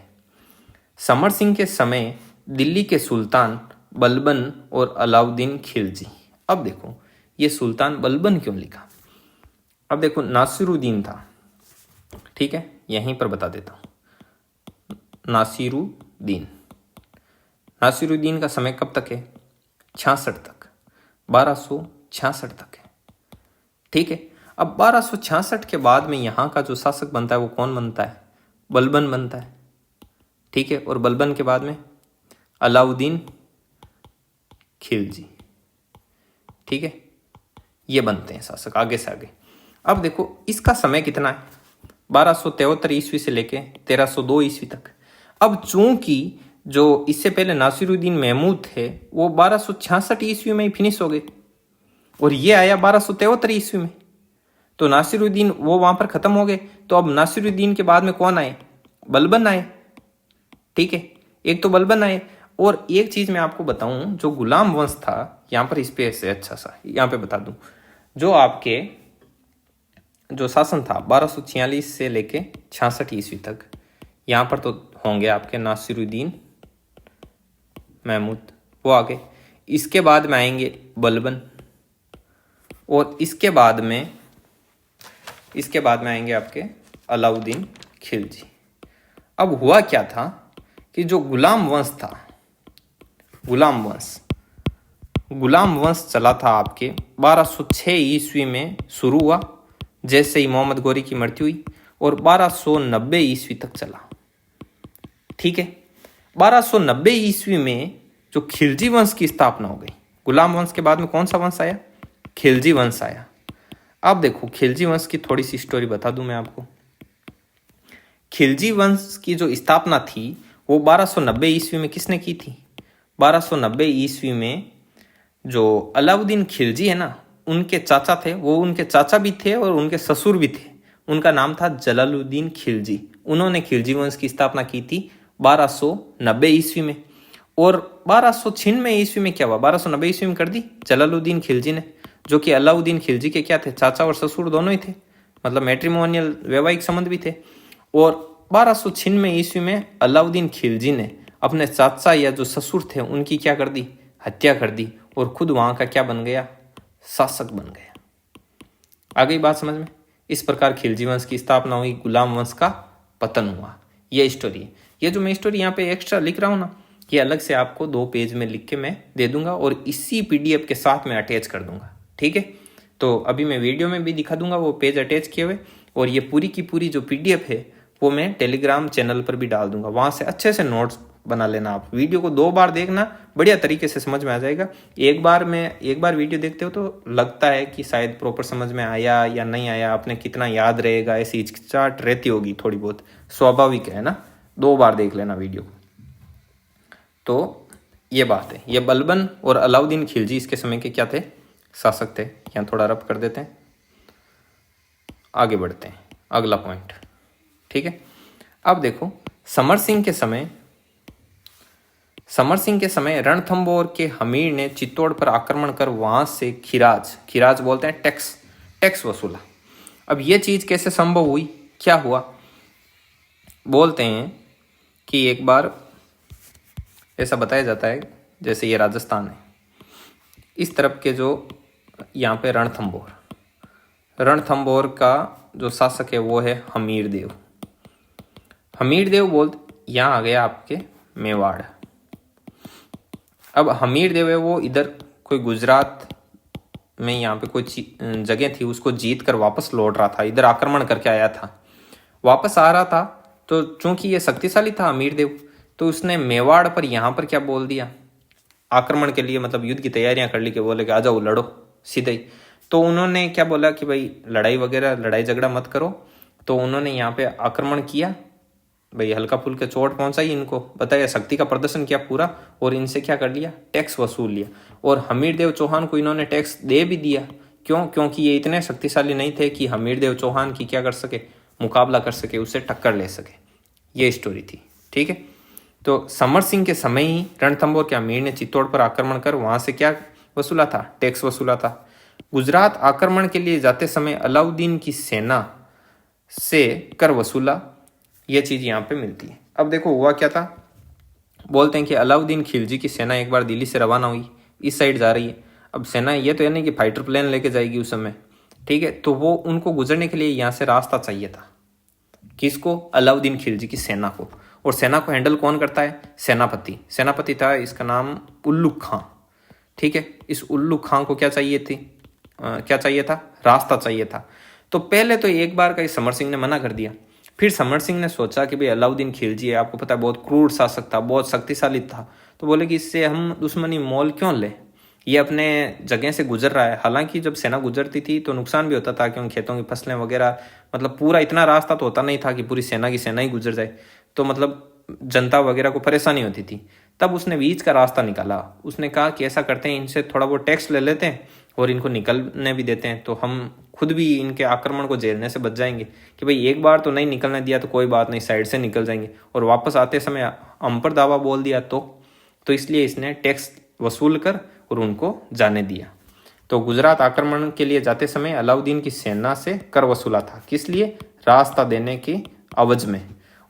समर सिंह के समय दिल्ली के सुल्तान बलबन और अलाउद्दीन खिलजी। अब देखो ये सुल्तान बलबन क्यों लिखा? अब देखो नासिरुद्दीन था, ठीक है, यहीं पर बता देता हूं। नासिरुद्दीन, नासिरुद्दीन का समय कब तक है? 66 तक, 1266 तक है, ठीक है। अब 1266 के बाद में यहाँ का जो शासक बनता है वो कौन बनता है? बलबन बनता है, ठीक है। और बलबन के बाद में अलाउद्दीन खिलजी, ठीक है, ये बनते हैं शासक आगे से आगे। अब देखो इसका समय कितना है? 1273 ईस्वी से लेके 1302 ईस्वी तक। अब चूंकि जो इससे पहले नासिरुद्दीन महमूद थे वो 1266 ईस्वी में ही फिनिश हो गए और ये आया 1273 ईस्वी में, तो नासिरुद्दीन वो वहां पर खत्म हो गए। तो अब नासिरुद्दीन के बाद में कौन आए? बलबन आए, ठीक है। एक तो बलबन आए, और एक चीज मैं आपको बताऊं, जो गुलाम वंश था, यहां पर स्पेस है अच्छा सा, यहां पे बता दूं, जो आपके जो शासन था 1246 से लेके 66 ईस्वी तक, यहां पर तो होंगे आपके नासिरुद्दीन महमूद, वो आगे। इसके बाद में आएंगे बलबन, और इसके बाद में आएंगे आपके अलाउद्दीन खिलजी। अब हुआ क्या था कि जो गुलाम वंश था, गुलाम वंश चला था आपके 1206 ईस्वी में शुरू हुआ, जैसे ही मोहम्मद गोरी की मृत्यु हुई, और 1290 ईस्वी तक चला, ठीक है। 1290 ईस्वी में जो खिलजी वंश की स्थापना हो गई। गुलाम वंश के बाद में कौन सा वंश आया? खिलजी वंश आया। अब देखो खिलजी वंश की थोड़ी सी स्टोरी बता दूं मैं आपको। खिलजी वंश की जो स्थापना थी वो 1290 ईस्वी में किसने की थी? 1290 ईस्वी में जो अलाउद्दीन खिलजी है ना, उनके चाचा थे, वो उनके चाचा भी थे और उनके ससुर भी थे। उनका नाम था जलालुद्दीन खिलजी। उन्होंने खिलजी वंश की स्थापना की थी 1290 ईस्वी में। और 1296 ईस्वी में क्या हुआ? 1290 ईस्वी में कर दी जलालुद्दीन खिलजी ने, जो कि अलाउद्दीन खिलजी के क्या थे? चाचा और ससुर दोनों ही थे, मतलब मैट्रिमोनियल वैवाहिक संबंध भी थे। और 1296 ईस्वी में अलाउद्दीन खिलजी ने अपने चाचा या जो ससुर थे उनकी क्या कर दी? हत्या कर दी, और खुद वहां का क्या बन गया? शासक बन गया। आ गई बात समझ में? इस प्रकार खिलजी वंश की स्थापना हुई, गुलाम वंश का पतन हुआ। ये स्टोरी है। ये जो मैं स्टोरी यहाँ पे एक्स्ट्रा लिख रहा हूँ ना, ये अलग से आपको 2 पेज में लिख के मैं दे दूंगा और इसी PDF के साथ में अटैच कर दूंगा, ठीक है। तो अभी मैं वीडियो में भी दिखा दूंगा वो पेज अटैच किए हुए, और ये पूरी की पूरी जो PDF है वो मैं टेलीग्राम चैनल पर भी डाल दूंगा। वहां से अच्छे से नोट्स बना लेना। आप वीडियो को 2 बार देखना, बढ़िया तरीके से समझ में आ जाएगा। एक बार वीडियो देखते हो तो लगता है कि शायद प्रॉपर समझ में आया या नहीं आया, आपने कितना याद रहेगा, ऐसी हिचकिचाहट रहती होगी थोड़ी बहुत, स्वाभाविक है ना। 2 बार देख लेना वीडियो। तो ये बात है। ये बलबन और अलाउद्दीन खिलजी इसके समय के क्या थे? शासक थे। यहाँ थोड़ा रब कर देते हैं, आगे बढ़ते हैं अगला पॉइंट, ठीक है। अब देखो समर सिंह के समय रणथंभौर के हमीर ने चित्तौड़ पर आक्रमण कर वहां से खिराज बोलते हैं टैक्स वसूला। अब ये चीज कैसे संभव हुई, क्या हुआ? बोलते हैं कि एक बार ऐसा बताया जाता है, जैसे ये राजस्थान है, इस तरफ के जो यहाँ पे रणथंभौर का जो शासक है वो है हमीर देव बोलते, यहाँ आ गया आपके मेवाड़। अब हमीर देव है वो इधर कोई गुजरात में यहाँ पे कोई जगह थी, उसको जीत कर वापस लौट रहा था, इधर आक्रमण करके आया था, वापस आ रहा था। तो चूंकि ये शक्तिशाली था अमीर देव, तो उसने मेवाड़ पर यहाँ पर क्या बोल दिया, आक्रमण के लिए मतलब युद्ध की तैयारियां कर ली, कि बोले कि आ जाओ लड़ो सीधे ही। तो उन्होंने क्या बोला कि भाई लड़ाई वगैरह लड़ाई झगड़ा मत करो। तो उन्होंने यहाँ पे आक्रमण किया, भाई हल्का फुल्का चोट पहुंचाई इनको, बताया शक्ति का प्रदर्शन किया पूरा, और इनसे क्या कर लिया, टैक्स वसूल लिया। और हमीर देव चौहान को इन्होंने टैक्स दे भी दिया। क्यों? क्योंकि ये इतने शक्तिशाली नहीं थे कि हमीर देव चौहान की क्या कर सके, मुकाबला कर सके, उससे टक्कर ले सके। ये स्टोरी थी। ठीक है। तो समर सिंह के समय ही रणथंभौर के अमीर ने चित्तौड़ पर आक्रमण कर वहां से क्या वसूला था, टैक्स वसूला था। गुजरात आक्रमण के लिए जाते समय अलाउद्दीन की सेना से कर वसूला, ये चीज यहाँ पे मिलती है। अब देखो हुआ क्या था, बोलते हैं कि अलाउद्दीन खिलजी की सेना एक बार दिल्ली से रवाना हुई, इस साइड जा रही है। अब सेना ये तो है नहीं कि फाइटर प्लेन लेके जाएगी उस समय, ठीक है। तो वो उनको गुजरने के लिए यहाँ से रास्ता चाहिए था, किसको, अलाउद्दीन खिलजी की सेना को। और सेना को हैंडल कौन करता है, सेनापति। सेनापति था, इसका नाम उल्लुक खां। ठीक है। इस उल्लुक खां को क्या चाहिए थी, क्या चाहिए था, रास्ता चाहिए था। तो पहले तो एक बार का समर सिंह ने मना कर दिया। फिर समर सिंह ने सोचा कि भाई अलाउद्दीन खिलजी है, आपको पता है बहुत क्रूर शासक था, बहुत शक्तिशाली था। तो बोले कि इससे हम दुश्मनी मोल क्यों ले, ये अपने जगह से गुजर रहा है। हालांकि जब सेना गुजरती थी तो नुकसान भी होता था, क्योंकि खेतों की फसलें वगैरह, मतलब पूरा इतना रास्ता तो होता नहीं था कि पूरी सेना की सेना ही गुजर जाए। तो मतलब जनता वगैरह को परेशानी होती थी। तब उसने बीच का रास्ता निकाला। उसने कहा कि ऐसा करते हैं, इनसे थोड़ा बहुत टैक्स ले लेते हैं और इनको निकलने भी देते हैं, तो हम खुद भी इनके आक्रमण को झेलने से बच जाएंगे। कि भाई एक बार तो नहीं निकलने दिया तो कोई बात नहीं, साइड से निकल जाएंगे, और वापस आते समय हम पर दावा बोल दिया तो इसलिए इसने टैक्स वसूल कर और उनको जाने दिया। तो गुजरात आक्रमण के लिए जाते समय अलाउद्दीन की सेना से कर वसूला था, किस लिए, रास्ता देने की अवज में।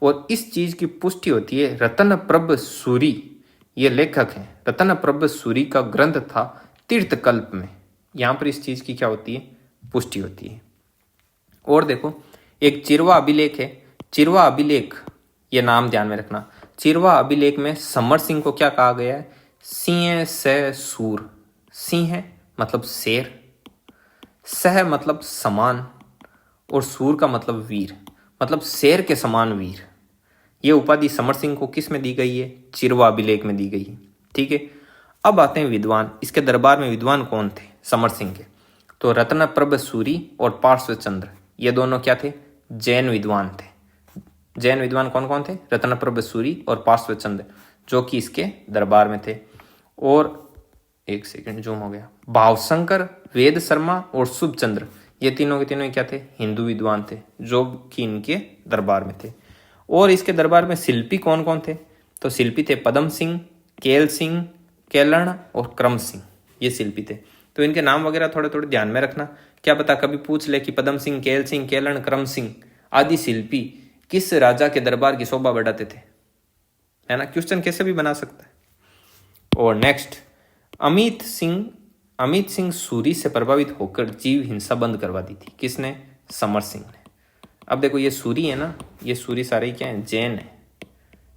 और इस चीज की पुष्टि होती है रतन प्रभ सूरी, ये लेखक हैं, रतन प्रभ सूरी का ग्रंथ था तीर्थकल्प में। यहां पर इस चीज की क्या होती है, पुष्टि होती है। और देखो एक चिरवा अभिलेख है, चिरवा अभिलेख, ये नाम ध्यान में रखना। चिरवा अभिलेख में समर सिंह को क्या कहा गया है, सिंह से सूर। सिंह मतलब शेर, सह मतलब समान, और सूर का मतलब वीर, मतलब शेर के समान वीर। ये उपाधि समर सिंह को किस में दी गई है, चिरवा अभिलेख में दी गई है। ठीक है। अब आते हैं विद्वान। इसके दरबार में विद्वान कौन थे समर सिंह के, तो रत्न प्रभ सूरी और पार्श्वचंद्र, ये दोनों क्या थे, जैन विद्वान थे। जैन विद्वान कौन कौन थे, रत्न प्रभ सूरी और पार्श्वचंद्र, जो कि इसके दरबार में थे। और एक सेकंड जूम हो गया, भावशंकर, वेद शर्मा और शुभचंद्र, ये तीनों के तीनों क्या थे, हिंदू विद्वान थे, जो कि इनके दरबार में थे। और इसके दरबार में शिल्पी कौन कौन थे, तो शिल्पी थे पदम सिंह, केल सिंह, केलण और क्रम सिंह, ये शिल्पी थे। तो इनके नाम वगैरह थोड़े थोड़े ध्यान में रखना, क्या पता कभी पूछ ले कि पदम सिंह, केल सिंह, केलण, क्रम सिंह आदि शिल्पी किस राजा के दरबार की शोभा बढ़ाते थे, है ना, क्वेश्चन कैसे भी बना सकता है। और नेक्स्ट, अमित सिंह सूरी से प्रभावित होकर जीव हिंसा बंद करवा दी थी, किसने, समर सिंह ने। अब देखो ये सूरी है ना, ये सूरी सारे क्या है, जैन है।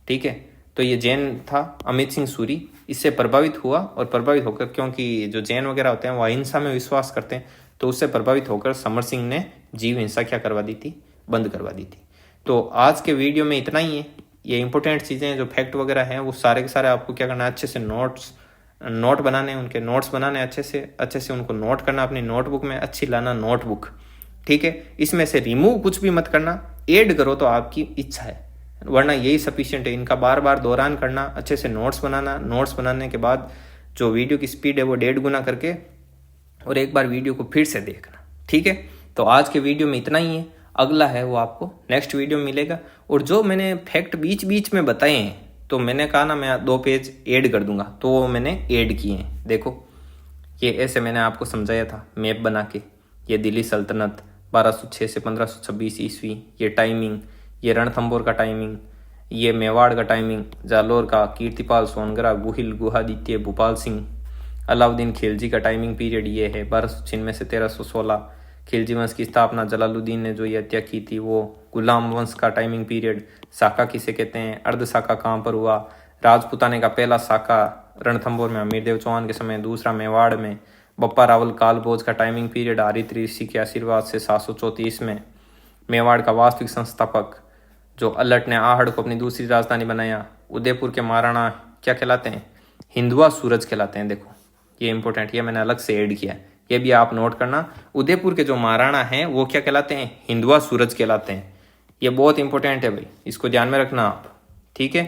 ठीक है। तो ये जैन था अमित सिंह सूरी, इससे प्रभावित हुआ, और प्रभावित होकर, क्योंकि जो जैन वगैरह होते हैं वो अहिंसा में विश्वास करते हैं, तो उससे प्रभावित होकर समर सिंह ने जीव हिंसा क्या करवा दी थी, बंद करवा दी थी। तो आज के वीडियो में इतना ही है। ये इंपॉर्टेंट चीज़ें जो फैक्ट वगैरह हैं वो सारे के सारे आपको क्या करना है, अच्छे से नोट बनाने, उनके नोट्स बनाने, अच्छे से उनको नोट करना, अपनी नोटबुक में अच्छी लाना नोटबुक। ठीक है। इसमें से रिमूव कुछ भी मत करना, ऐड करो तो आपकी इच्छा है, वरना यही सफिशिएंट है। इनका बार बार दोहरान करना, अच्छे से नोट्स बनाना, नोट्स बनाने के बाद जो वीडियो की स्पीड है वो 1.5 गुना करके, और एक बार वीडियो को फिर से देखना। ठीक है। तो आज के वीडियो में इतना ही है, अगला है वो आपको नेक्स्ट वीडियो में मिलेगा। और जो मैंने फैक्ट बीच बीच में बताए हैं, तो मैंने कहा ना मैं 2 पेज ऐड कर दूंगा, तो वो मैंने ऐड किए हैं। देखो ये ऐसे मैंने आपको समझाया था मैप बना के, ये दिल्ली सल्तनत 1206 से 1526 ईस्वी, ये टाइमिंग, ये रणथंभौर का टाइमिंग, ये मेवाड़ का टाइमिंग, जालोर का कीर्तिपाल सोनगरा, गुहिल गुहादित्य भूपाल सिंह, अलाउद्दीन खिलजी का टाइमिंग पीरियड ये है 1296 से 1316। खिलजी वंश की स्थापना जलालुद्दीन ने जो ये हत्या की थी वो। गुलाम वंश का टाइमिंग पीरियड, साका किसे कहते हैं, अर्ध साका कहाँ पर हुआ, राजपूताने का पहला साका रणथंभौर में अमीरदेव चौहान के समय, दूसरा मेवाड़ में बप्पा रावल कालभोज का टाइमिंग पीरियड हरित ऋषि के आशीर्वाद से 734 में। मेवाड़ का वास्तविक संस्थापक जो अलट ने आहड़ को अपनी दूसरी राजधानी बनाया। उदयपुर के महाराणा क्या कहलाते हैं? हिंदुआ सूरज कहलाते हैं। देखो ये इंपॉर्टेंट, ये मैंने अलग से ऐड किया है, ये भी आप नोट करना। उदयपुर के जो महाराणा हैं वो क्या कहलाते हैं? हिंदुआ सूरज कहलाते हैं। ये बहुत इंपॉर्टेंट है भाई, इसको ध्यान में रखना आप, ठीक है।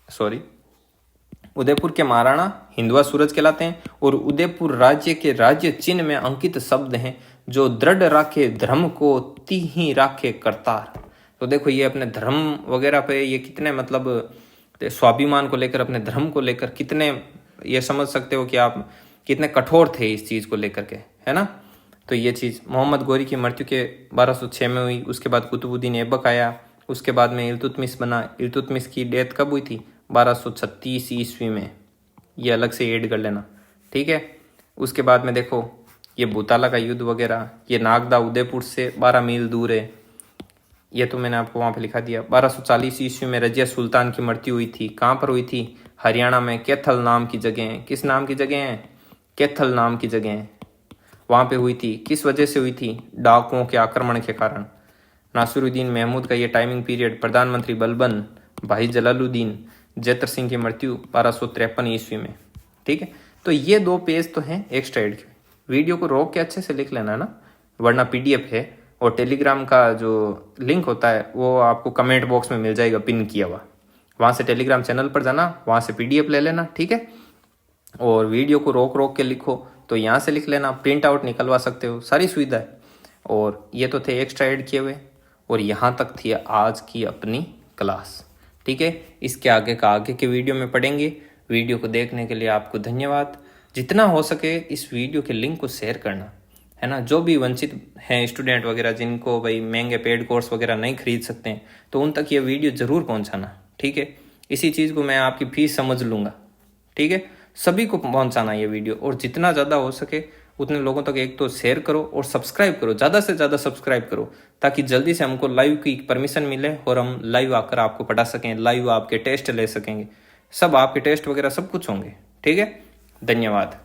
सॉरी, उदयपुर के महाराणा हिंदुआ सूरज कहलाते हैं। और उदयपुर राज्य के राज्य चिन्ह में अंकित शब्द हैं जो दृढ़ राखे धर्म को तिहि राखे करतार। तो देखो ये अपने धर्म वगैरह पे ये कितने मतलब स्वाभिमान को लेकर, अपने धर्म को लेकर कितने, ये समझ सकते हो कि आप कितने कठोर थे इस चीज को लेकर के, है ना। तो ये चीज मोहम्मद गोरी की मृत्यु के 1206 में हुई। उसके बाद कुतुबुद्दीन ऐबक आया, उसके बाद में इल्तुतमिश बना। इल्तुतमिश की डेथ कब हुई थी? 1236 ईस्वी में। ये अलग से ऐड कर लेना, ठीक है। उसके बाद में देखो ये भूताला का युद्ध वगैरह, ये नागदा उदयपुर से 12 मील दूर है, ये तो मैंने आपको वहाँ पे लिखा दिया। 1240 ईस्वी में रजिया सुल्तान की मृत्यु हुई थी। कहाँ पर हुई थी? हरियाणा में कैथल नाम की जगह है। किस नाम की जगह है? कैथल नाम की जगह है, वहाँ पे हुई थी। किस वजह से हुई थी? डाकुओं के आक्रमण के कारण। नासिरुद्दीन महमूद का ये टाइमिंग पीरियड। प्रधानमंत्री बलबन भाई जलालुद्दीन जैतर सिंह की मृत्यु 1253 ईस्वी में, ठीक है। तो ये 2 पेज तो हैं एक्स्ट्रा एड के। वीडियो को रोक के अच्छे से लिख लेना ना, वरना PDF है। और टेलीग्राम का जो लिंक होता है वो आपको कमेंट बॉक्स में मिल जाएगा पिन किया हुआ, वहाँ से टेलीग्राम चैनल पर जाना, वहाँ से PDF ले लेना, ठीक है। और वीडियो को रोक के लिखो तो यहाँ से लिख लेना, प्रिंट आउट निकलवा सकते हो, सारी सुविधा है। और ये तो थे एक्स्ट्रा ऐड किए हुए, और यहाँ तक थी आज की अपनी क्लास, ठीक है। इसके आगे का आगे के वीडियो में पढ़ेंगे। वीडियो को देखने के लिए आपको धन्यवाद। जितना हो सके इस वीडियो के लिंक को शेयर करना, है ना। जो भी वंचित हैं स्टूडेंट वगैरह, जिनको भाई महंगे पेड कोर्स वगैरह नहीं खरीद सकते हैं, तो उन तक ये वीडियो ज़रूर पहुंचाना, ठीक है। इसी चीज़ को मैं आपकी फीस समझ लूँगा, ठीक है। सभी को पहुंचाना ये वीडियो, और जितना ज़्यादा हो सके उतने लोगों तक एक तो शेयर करो और सब्सक्राइब करो, ज़्यादा से ज़्यादा सब्सक्राइब करो, ताकि जल्दी से हमको लाइव की परमिशन मिले और हम लाइव आकर आपको पढ़ा सकें, लाइव आपके टेस्ट ले सकेंगे, सब आपके टेस्ट वगैरह सब कुछ होंगे, ठीक है। धन्यवाद।